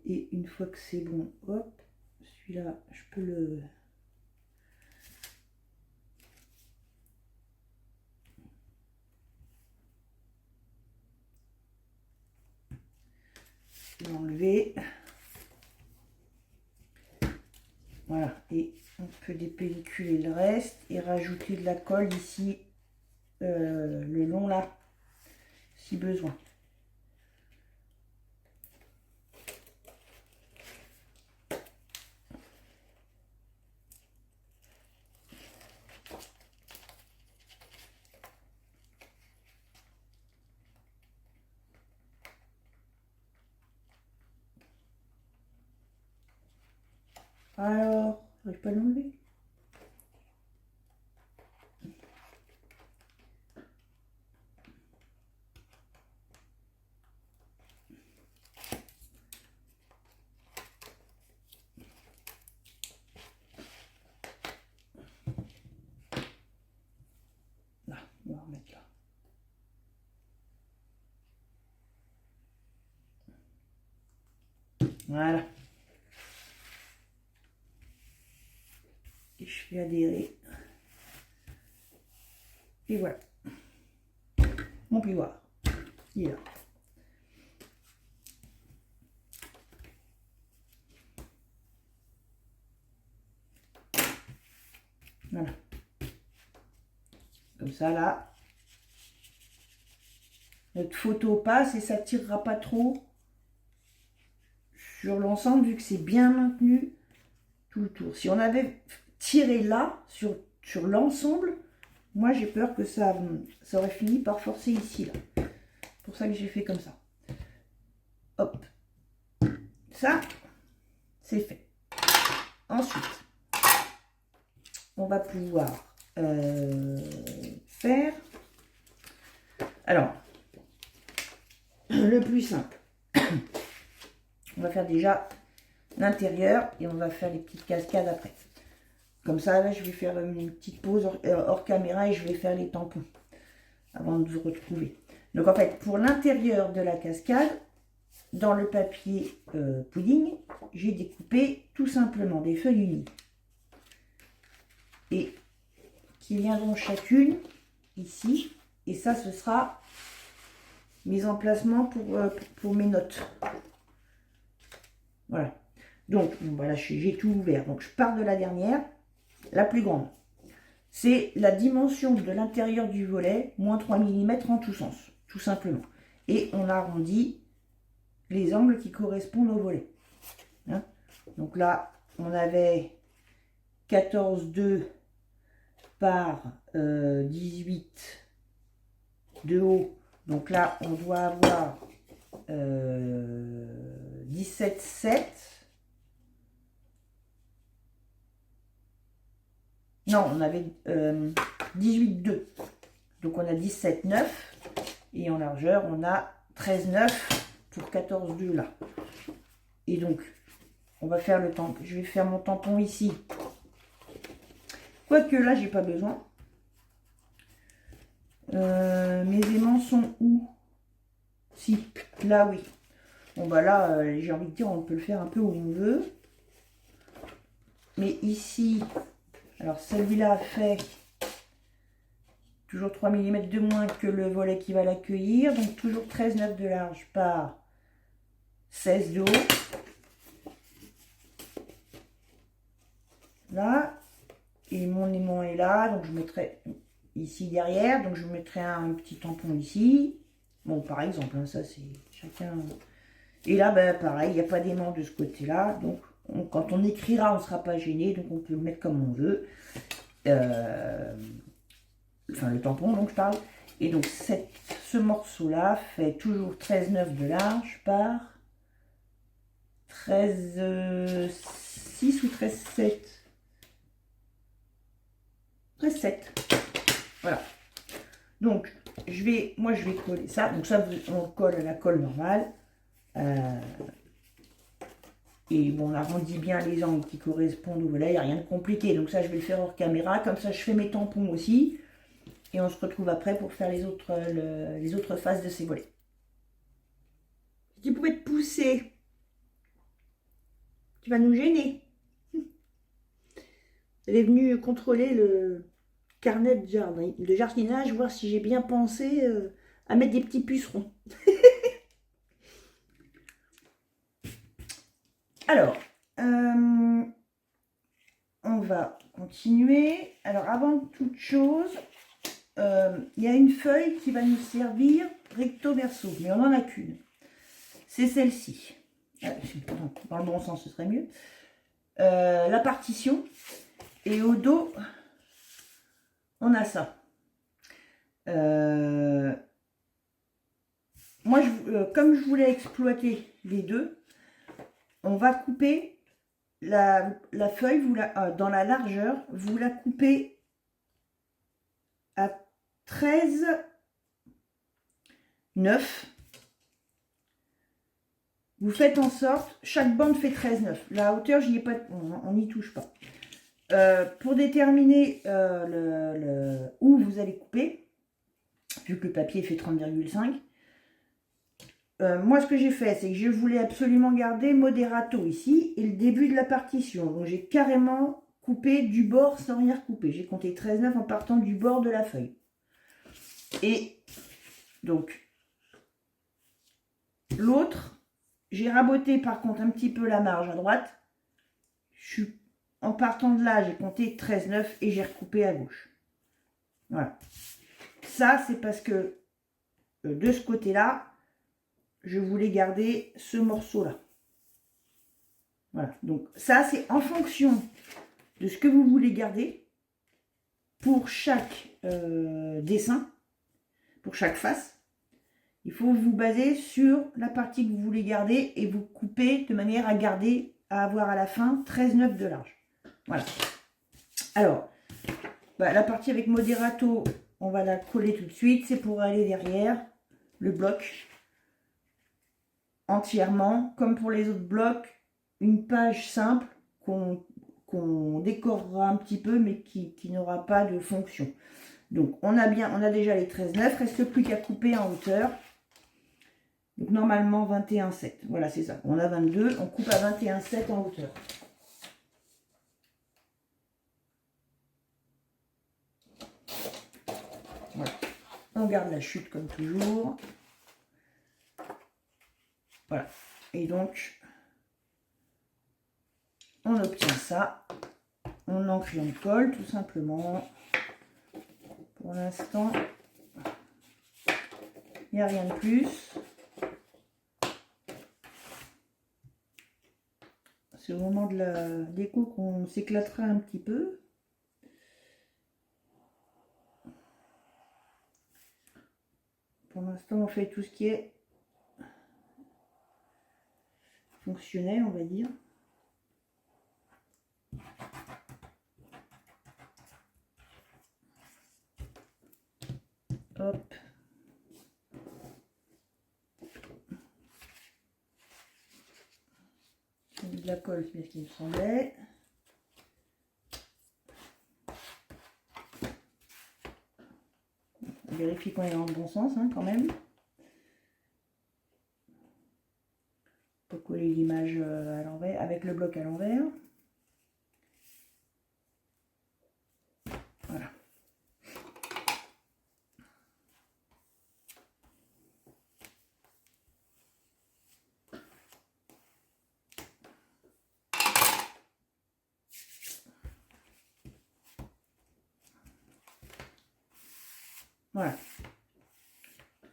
Et une fois que c'est bon, hop, celui-là, je peux le... l'enlever. Voilà, et on peut dépelliculer le reste et rajouter de la colle ici, le long là, si besoin. Alors, j'arrive pas à l'enlever. Là, on va remettre là. Voilà. Et je fais adhérer. Et voilà. Mon plioir. Il est là. Voilà. Comme ça, là, notre photo passe et ça ne tirera pas trop sur l'ensemble vu que c'est bien maintenu tout le tour. Si on avait tiré là, sur l'ensemble, moi j'ai peur que ça aurait fini par forcer ici, là. C'est pour ça que j'ai fait comme ça. Hop. Ça, c'est fait. Ensuite, on va pouvoir faire... Alors, le plus simple. On va faire déjà l'intérieur et on va faire les petites cascades après. Comme ça, là, je vais faire une petite pause hors caméra et je vais faire les tampons avant de vous retrouver. Donc, en fait, pour l'intérieur de la cascade, dans le papier pudding, j'ai découpé tout simplement des feuilles unies. Et qui viendront chacune ici. Et ça, ce sera mes emplacements pour mes notes. Voilà. Donc, voilà, j'ai tout ouvert. Donc, je pars de la dernière, la plus grande. C'est la dimension de l'intérieur du volet, moins 3 mm en tous sens, tout simplement. Et on arrondit les angles qui correspondent au volet. Hein? Donc là, on avait 14,2 par 18 de haut. Donc là, on doit avoir 17,7. Non, on avait 18,2. Donc on a 17,9. Et en largeur, on a 13,9 pour 14,2 là. Et donc, on va faire le tampon. Je vais faire mon tampon ici. Quoique là, j'ai pas besoin. Mes aimants sont où? Si, là oui. Bon bah là, j'ai envie de dire, on peut le faire un peu où on veut. Mais ici, alors celui-là fait toujours 3 mm de moins que le volet qui va l'accueillir. Donc toujours 13,9 de large par 16 de haut. Là. Et mon aimant est là. Donc je mettrai ici derrière. Donc je mettrai un petit tampon ici. Bon, par exemple, hein, ça c'est chacun... Et là, ben, pareil, il n'y a pas d'aimant de ce côté-là. Donc, quand on écrira, on ne sera pas gêné. Donc, on peut le mettre comme on veut. Enfin, le tampon, donc je parle. Et donc, ce morceau-là fait toujours 13,9 de large par 13,6 ou 13,7. 13,7. Voilà. Donc, moi, je vais coller ça. Donc, ça, on colle à la colle normale. Et bon, on arrondit bien les angles qui correspondent au volet, il n'y a rien de compliqué. Donc ça, je vais le faire hors caméra. Comme ça, je fais mes tampons aussi. Et on se retrouve après pour faire les autres faces de ces volets. Tu pouvais te pousser. Tu vas nous gêner. Elle est venue contrôler le carnet de jardinage, voir si j'ai bien pensé à mettre des petits pucerons. Alors, on va continuer. Alors, avant toute chose, il y a une feuille qui va nous servir recto verso, mais on n'en a qu'une. C'est celle-ci. Dans le bon sens, ce serait mieux. La partition. Et au dos, on a ça. Moi, comme je voulais exploiter les deux, on va couper la feuille dans la largeur. Vous la coupez à 13,9. Vous faites en sorte, chaque bande fait 13,9. La hauteur, j'y ai pas, on n'y touche pas. Pour déterminer où vous allez couper, vu que le papier fait 30,5, moi ce que j'ai fait, c'est que je voulais absolument garder moderato ici et le début de la partition. Donc j'ai carrément coupé du bord sans rien recouper. J'ai compté 13,9 en partant du bord de la feuille. Et donc l'autre, j'ai raboté par contre un petit peu la marge à droite. En partant de là, j'ai compté 13,9 et j'ai recoupé à gauche. Voilà. Ça, c'est parce que de ce côté-là, je voulais garder ce morceau-là. Voilà. Donc ça, c'est en fonction de ce que vous voulez garder pour chaque dessin, pour chaque face. Il faut vous baser sur la partie que vous voulez garder et vous couper de manière à avoir à la fin 13,9 de large. Voilà. Alors, la partie avec moderato, on va la coller tout de suite. C'est pour aller derrière le bloc entièrement. Comme pour les autres blocs, une page simple qu'on décorera un petit peu, mais qui n'aura pas de fonction. Donc, on a déjà les 13,9. Reste plus qu'à couper en hauteur. Donc, normalement, 21,7. Voilà, c'est ça. On a 22. On coupe à 21,7 en hauteur. Voilà. On garde la chute comme toujours. Voilà. Et donc, on obtient ça. On encre et on colle tout simplement. Pour l'instant, il n'y a rien de plus. C'est au moment de la déco qu'on s'éclatera un petit peu. Pour l'instant, on fait tout ce qui est fonctionnel, on va dire. Hop. J'ai mis de la colle, c'est ce qu'il me semblait. On vérifie qu'on est dans le bon sens, hein, quand même. Pour coller l'image à l'envers, avec le bloc à l'envers. Voilà. Voilà.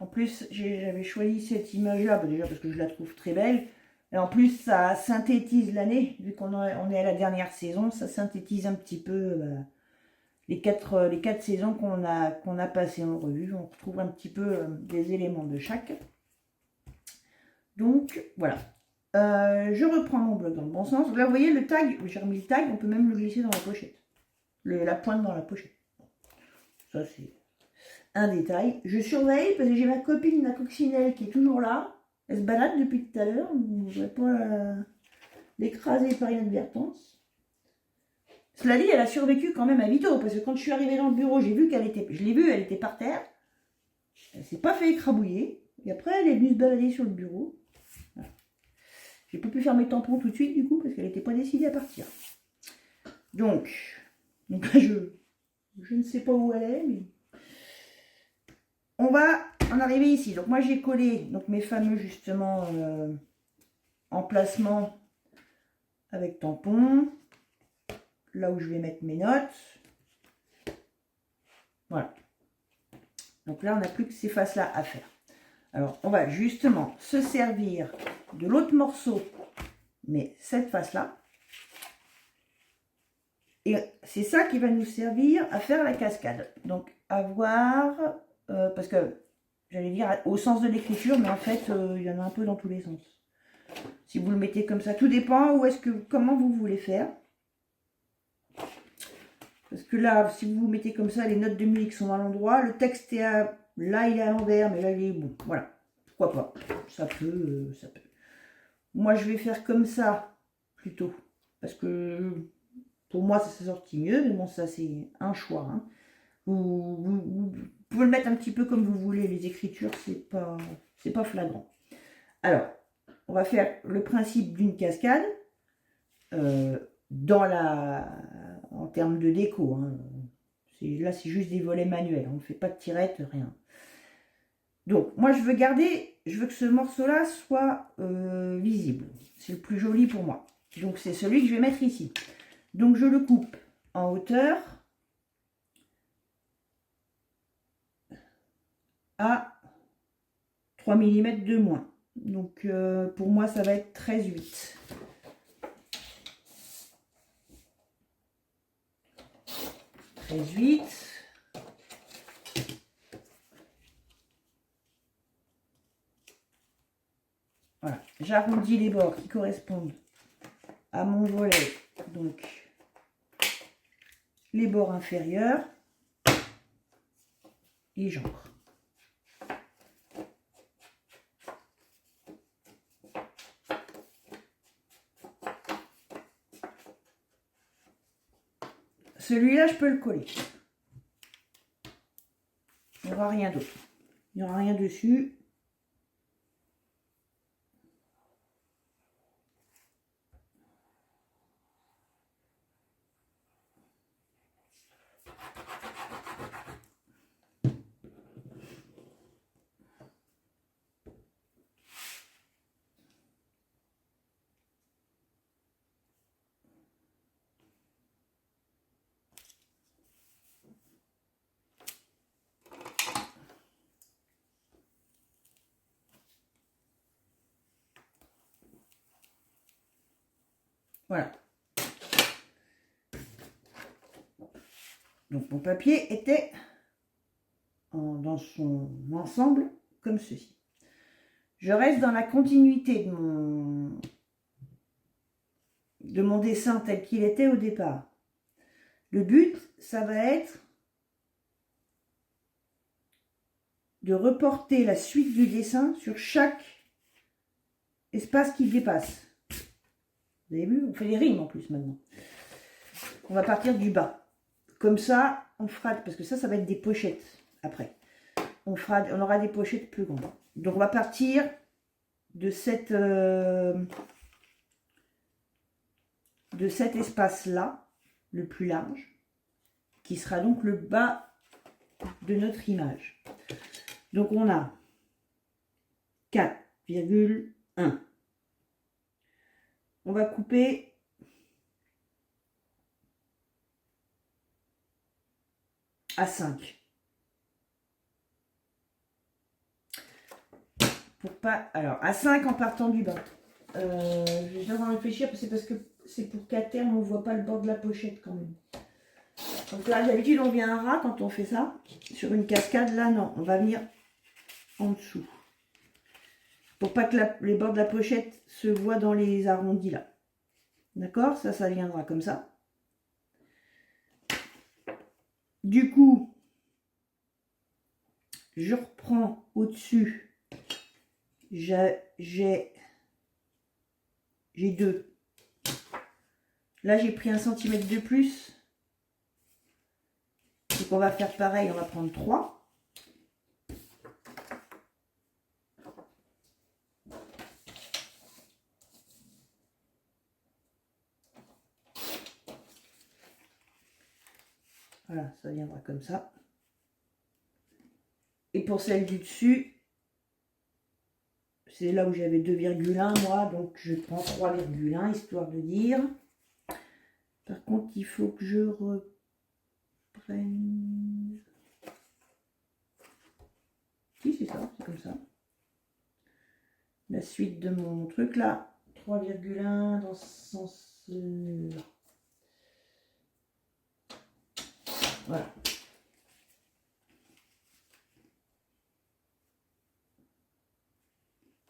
En plus, j'avais choisi cette image-là, déjà parce que je la trouve très belle. Et en plus, ça synthétise l'année, vu qu'on est à la dernière saison, ça synthétise un petit peu les quatre saisons qu'on a passées en revue. On retrouve un petit peu des éléments de chaque. Donc, voilà. Je reprends mon bloc dans le bon sens. Là, vous voyez le tag, j'ai remis le tag, on peut même le glisser dans la pochette. La pointe dans la pochette. Ça, c'est un détail. Je surveille parce que j'ai ma copine, la coccinelle, qui est toujours là. Elle se balade depuis tout à l'heure. Je ne voudrais pas l'écraser par inadvertance. Cela dit, elle a survécu quand même à Vito. Parce que quand je suis arrivée dans le bureau, je l'ai vue, elle était par terre. Elle ne s'est pas fait écrabouiller. Et après, elle est venue se balader sur le bureau. Voilà. J'ai pas pu faire mes tampons tout de suite, du coup, parce qu'elle n'était pas décidée à partir. Donc je ne sais pas où elle est, mais... On va en arriver ici. Donc moi j'ai collé donc mes fameux justement emplacements avec tampon. Là où je vais mettre mes notes. Voilà. Donc là on n'a plus que ces faces-là à faire. Alors on va justement se servir de l'autre morceau, mais cette face-là. Et c'est ça qui va nous servir à faire la cascade. Donc avoir... parce que j'allais dire au sens de l'écriture, mais en fait il y en a un peu dans tous les sens. Si vous le mettez comme ça, tout dépend comment vous voulez faire. Parce que là, si vous mettez comme ça, les notes de musique sont à l'endroit, le texte est là il est à l'envers, mais là il est bon. Voilà, pourquoi pas. Ça peut. Moi je vais faire comme ça plutôt, parce que pour moi ça s'est sorti mieux, mais bon ça c'est un choix. Hein. Vous pouvez le mettre un petit peu comme vous voulez, les écritures, c'est pas flagrant. Alors, on va faire le principe d'une cascade en termes de déco. Hein. Là, c'est juste des volets manuels, on ne fait pas de tirette, rien. Donc, moi, je veux que ce morceau-là soit visible. C'est le plus joli pour moi. Donc, c'est celui que je vais mettre ici. Donc, je le coupe en hauteur. À 3 mm de moins. Donc pour moi ça va être 13,8. 13,8. Voilà, j'arrondis les bords qui correspondent à mon volet, donc les bords inférieurs et j'encre. Celui-là, je peux le coller. Il n'y aura rien d'autre. Il n'y aura rien dessus. Voilà. Donc mon papier était dans son ensemble comme ceci. Je reste dans la continuité de de mon dessin tel qu'il était au départ. Le but, ça va être de reporter la suite du dessin sur chaque espace qui dépasse. Vous avez vu, on fait des rimes en plus maintenant. On va partir du bas. Comme ça, on fera, parce que ça va être des pochettes après. On aura des pochettes plus grandes. Donc on va partir de cet espace-là, le plus large, qui sera donc le bas de notre image. Donc on a 4,1. On va couper à 5. Pour pas, alors à 5 en partant du bas. Je vais devoir réfléchir parce que c'est pour qu'à terme on ne voit pas le bord de la pochette quand même. Donc là d'habitude on vient un ras quand on fait ça. Sur une cascade, là non, on va venir en dessous. Pour pas que les bords de la pochette se voient dans les arrondis là. D'accord? Ça viendra comme ça. Du coup, je reprends au-dessus. J'ai 2. Là, j'ai pris 1 cm de plus. Donc, on va faire pareil. On va prendre 3. Voilà, ça viendra comme ça. Et pour celle du dessus, c'est là où j'avais 2,1 moi, donc je prends 3,1 histoire de dire. Par contre, il faut que je reprenne. Si, c'est ça, c'est comme ça. La suite de mon truc là, 3,1 dans ce sens-là. Voilà.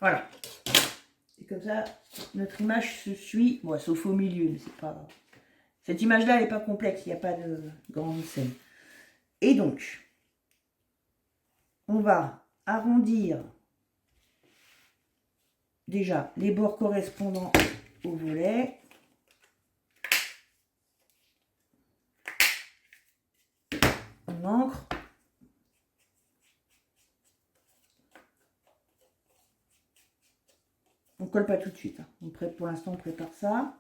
Voilà. Et comme ça, notre image se suit. Bon, sauf au milieu, mais c'est pas. Cette image-là, elle n'est pas complexe, il n'y a pas de grande scène. Et donc, on va arrondir déjà les bords correspondant au volet. On ancre. On colle pas tout de suite. Pour l'instant, on prépare ça.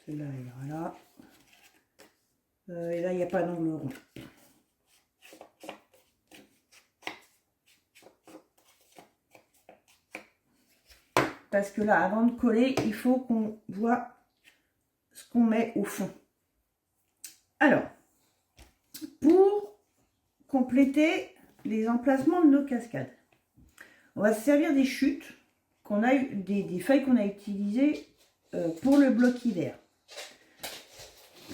Celle-là, elle ira là. Et là, il n'y a pas d'angle rond. Parce que là, avant de coller, il faut qu'on voit ce qu'on met au fond. Alors, pour compléter les emplacements de nos cascades, on va se servir des chutes qu'on a eu, des feuilles qu'on a utilisées pour le bloc hiver.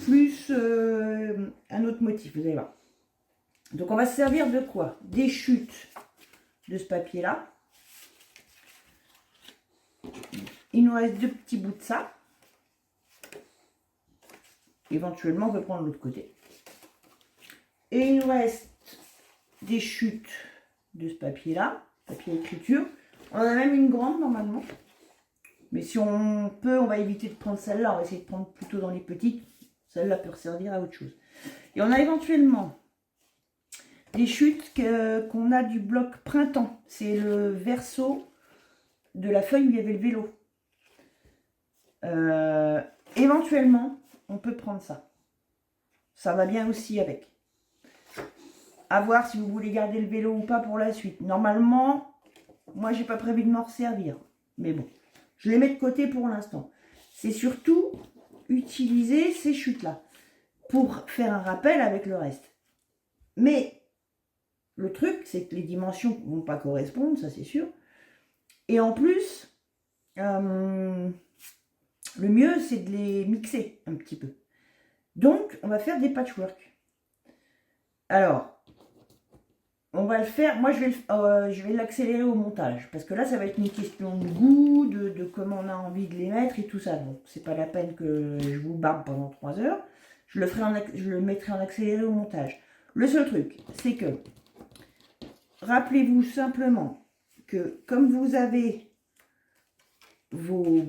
Plus un autre motif, vous allez voir. Donc on va se servir de quoi? Des chutes de ce papier là. Il nous reste 2 petits bouts de ça. Éventuellement on peut prendre l'autre côté. Et il nous reste des chutes de ce papier là, papier écriture. On en a même une grande normalement. Mais si on peut, on va éviter de prendre celle-là. On va essayer de prendre plutôt dans les petites. Celle-là peut servir à autre chose. Et on a éventuellement des chutes qu'on a du bloc printemps. C'est le verso de la feuille où il y avait le vélo. Éventuellement, on peut prendre ça. Ça va bien aussi avec. À voir si vous voulez garder le vélo ou pas pour la suite. Normalement, moi, j'ai pas prévu de m'en servir. Mais bon, je les mets de côté pour l'instant. C'est surtout utiliser ces chutes-là pour faire un rappel avec le reste. Mais le truc, c'est que les dimensions ne vont pas correspondre, ça c'est sûr. Et en plus, le mieux, c'est de les mixer un petit peu. Donc, on va faire des patchwork. Alors, on va le faire. Moi, je vais l'accélérer au montage. Parce que là, ça va être une question de goût, de comment on a envie de les mettre et tout ça. Donc, c'est pas la peine que je vous barbe pendant 3 heures. Je le mettrai en accéléré au montage. Le seul truc, c'est que, rappelez-vous simplement que comme vous avez vos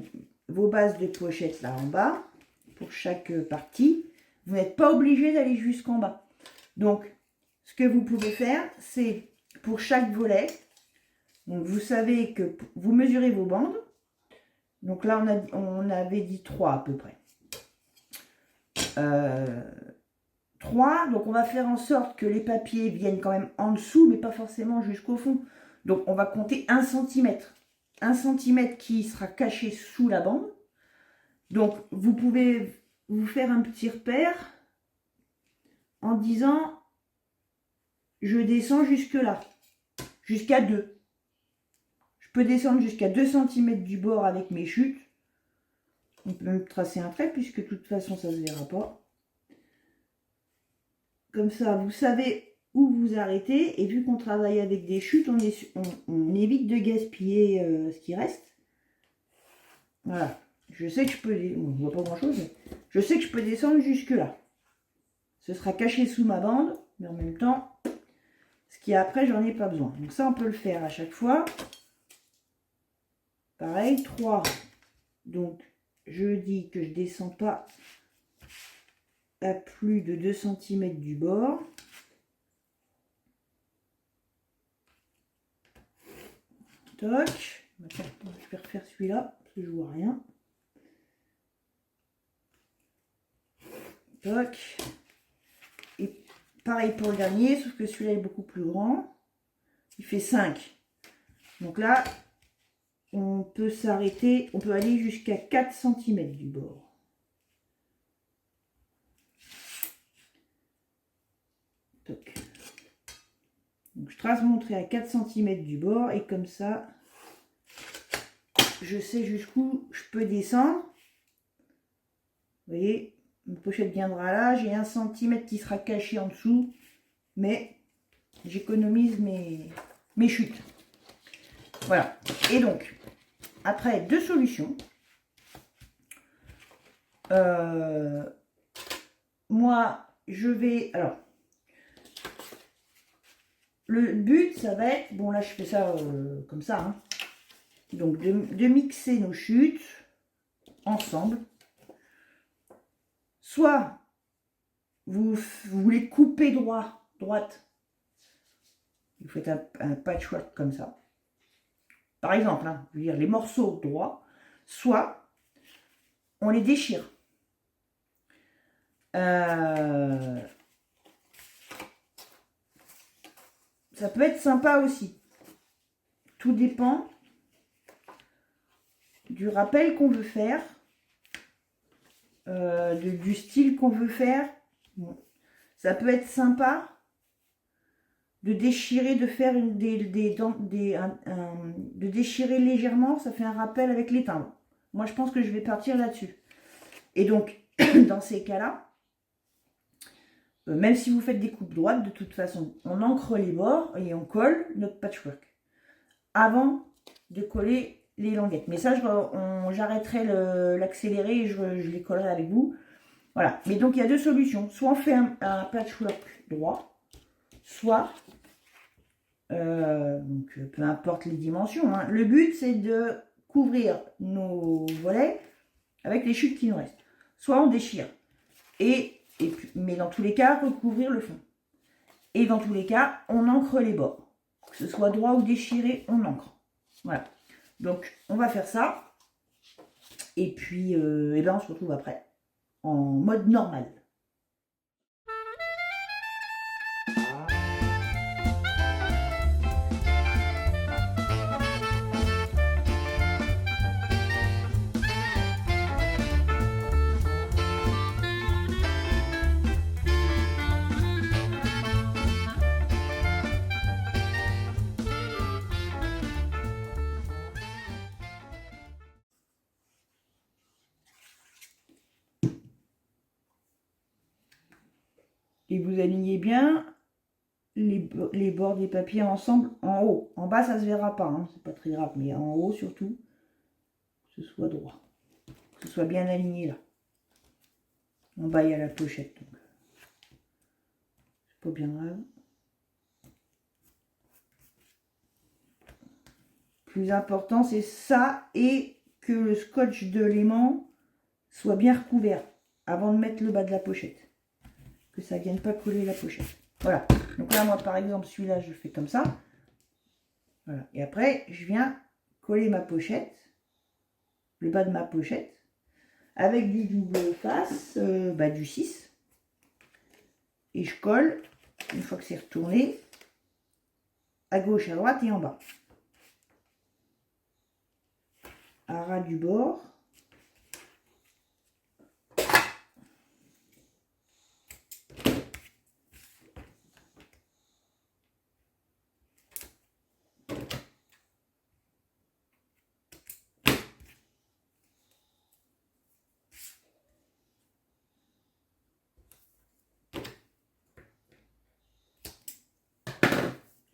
bases de pochette là en bas, pour chaque partie, vous n'êtes pas obligé d'aller jusqu'en bas. Donc, ce que vous pouvez faire, c'est pour chaque volet, donc vous savez que vous mesurez vos bandes. Donc là, on avait dit 3 à peu près. 3, donc on va faire en sorte que les papiers viennent quand même en dessous, mais pas forcément jusqu'au fond. Donc on va compter 1 cm. 1 cm qui sera caché sous la bande. Donc vous pouvez vous faire un petit repère en disant je descends jusque là, jusqu'à 2. Je peux descendre jusqu'à 2 cm du bord avec mes chutes. On peut même tracer un trait puisque de toute façon ça ne se verra pas. Comme ça, vous savez où vous arrêtez. Et vu qu'on travaille avec des chutes, on évite de gaspiller ce qui reste. Voilà. Je sais que je peux... On ne voit pas grand-chose, mais je sais que je peux descendre jusque là. Ce sera caché sous ma bande, mais en même temps, ce qui est après, j'en ai pas besoin. Donc ça, on peut le faire à chaque fois. Pareil, 3. Donc, je dis que je ne descends pas à plus de 2 cm du bord. Toc. Je vais refaire celui-là parce que je vois rien. Toc. Et pareil pour le dernier, sauf que celui-là est beaucoup plus grand. Il fait 5. Donc là, on peut s'arrêter, on peut aller jusqu'à 4 cm du bord. Toc. Donc je trace mon trait à 4 cm du bord et comme ça, je sais jusqu'où je peux descendre. Vous voyez, ma pochette viendra là, j'ai 1 cm qui sera caché en dessous, mais j'économise mes chutes. Voilà. Et donc, après, 2 solutions. Moi, je vais... Alors, le but, ça va être... Bon, là, je fais ça comme ça. Hein. Donc, de mixer nos chutes ensemble. Soit, vous voulez couper droite. Vous faites un patchwork comme ça. Par exemple, hein, je veux dire les morceaux droits. Soit, on les déchire. Ça peut être sympa aussi. Tout dépend du rappel qu'on veut faire, du style qu'on veut faire. Bon. Ça peut être sympa de déchirer, de faire de déchirer légèrement. Ça fait un rappel avec les timbres. Moi, je pense que je vais partir là-dessus. Et donc, dans ces cas-là, même si vous faites des coupes droites, de toute façon, on encre les bords et on colle notre patchwork avant de coller les languettes. Mais ça, j'arrêterai l'accélérer et je les collerai avec vous. Voilà. Mais donc, il y a 2 solutions. Soit on fait un patchwork droit, soit, donc, peu importe les dimensions. Hein. Le but, c'est de couvrir nos volets avec les chutes qui nous restent. Soit on déchire. Mais dans tous les cas, recouvrir le fond. Et dans tous les cas, on encre les bords. Que ce soit droit ou déchiré, on encre. Voilà. Donc, on va faire ça. Et puis, ben, on se retrouve après en mode normal. Et vous alignez bien les bords des papiers ensemble en haut. En bas, ça se verra pas, hein, c'est pas très grave, mais en haut surtout, que ce soit droit. Que ce soit bien aligné là. En bas, il y a la pochette. Donc c'est pas bien grave. Plus important, c'est ça et que le scotch de l'aimant soit bien recouvert avant de mettre le bas de la pochette. Que ça ne vienne pas coller la pochette. Voilà. Donc là, moi, par exemple, celui-là, je le fais comme ça. Voilà. Et après, je viens coller ma pochette, le bas de ma pochette, avec du double face, du 6. Et je colle, une fois que c'est retourné, à gauche, à droite et en bas. À ras du bord.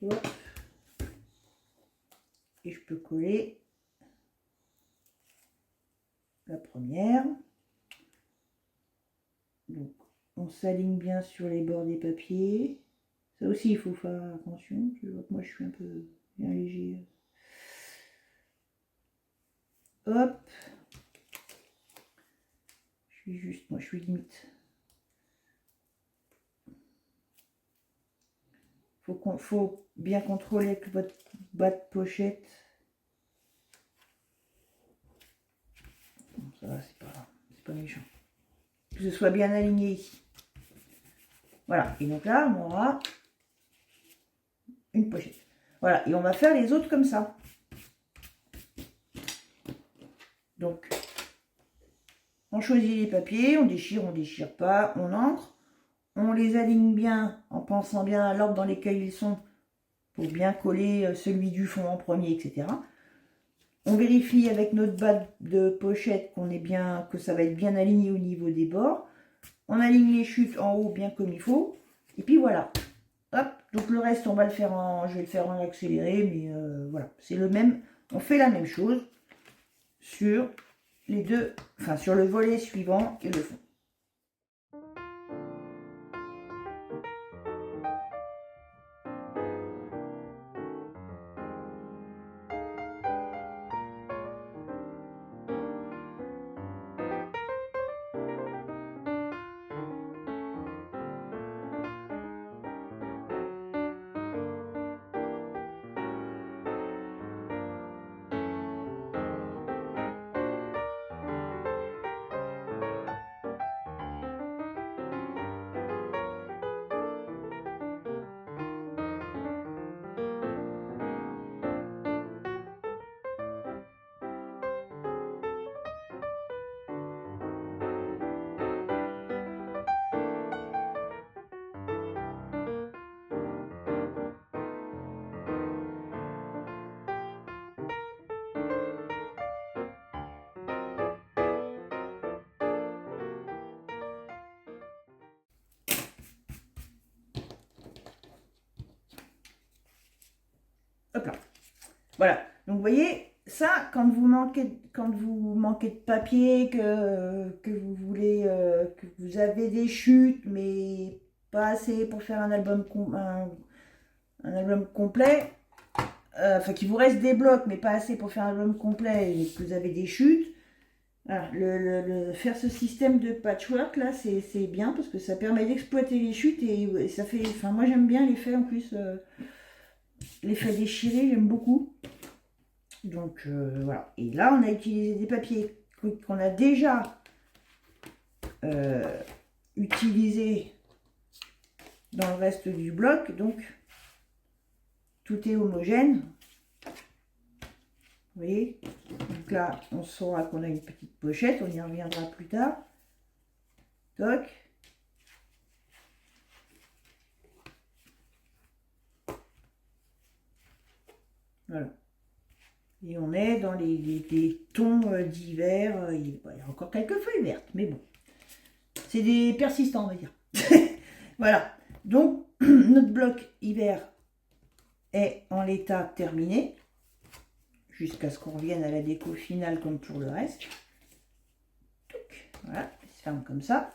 Hop. Et je peux coller la première. Donc, on s'aligne bien sur les bords des papiers. Ça aussi, il faut faire attention. Tu vois que moi, je suis un peu bien léger. Hop. Je suis juste, moi, je suis limite. Faut bien contrôler avec votre bas de pochette. Bon, ça va, c'est pas méchant. Que ce soit bien aligné ici. Voilà. Et donc là, on aura une pochette. Voilà. Et on va faire les autres comme ça. Donc, on choisit les papiers, on déchire pas, on encre. On les aligne bien en pensant bien à l'ordre dans lesquels ils sont pour bien coller celui du fond en premier, etc. On vérifie avec notre bas de pochette qu'on est bien, que ça va être bien aligné au niveau des bords. On aligne les chutes en haut bien comme il faut. Et puis voilà. Hop. Donc le reste, on va le faire je vais le faire en accéléré, mais voilà. C'est le même. On fait la même chose sur les deux, enfin sur le volet suivant et le fond. Hop là. Voilà. Donc vous voyez, ça, quand vous manquez de papier, que vous voulez, que vous avez des chutes, mais pas assez pour faire un album, un album complet, enfin qu'il vous reste des blocs, mais pas assez pour faire un album complet, et que vous avez des chutes, voilà, faire ce système de patchwork là, c'est bien parce que ça permet d'exploiter les chutes et ça fait, enfin moi j'aime bien l'effet en plus, l'effet déchiré, j'aime beaucoup. Donc voilà. Et là, on a utilisé des papiers qu'on a déjà utilisés dans le reste du bloc. Donc, tout est homogène. Vous voyez? Donc là, on saura qu'on a une petite pochette. On y reviendra plus tard. Toc. Voilà. Et on est dans les tons d'hiver. Il y a encore quelques feuilles vertes, mais bon. C'est des persistants, on va dire. Voilà. Donc, notre bloc hiver est en l'état terminé. Jusqu'à ce qu'on revienne à la déco finale comme pour le reste. Voilà, il se ferme comme ça.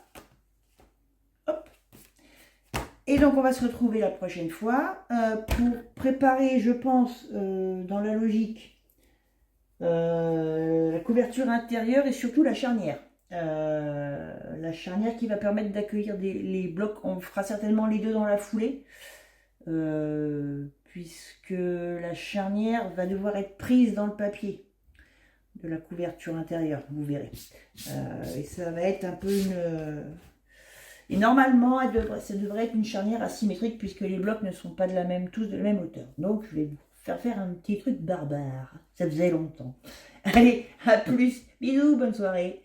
Hop. Et donc on va se retrouver la prochaine fois pour préparer, je pense, dans la logique, la couverture intérieure et surtout la charnière. La charnière qui va permettre d'accueillir les blocs. On fera certainement les deux dans la foulée. Puisque la charnière va devoir être prise dans le papier de la couverture intérieure, vous verrez. Et ça va être un peu une... Et normalement, ça devrait être une charnière asymétrique puisque les blocs ne sont pas tous de la même hauteur. Donc, je vais vous faire un petit truc barbare. Ça faisait longtemps. Allez, à plus. Bisous, bonne soirée.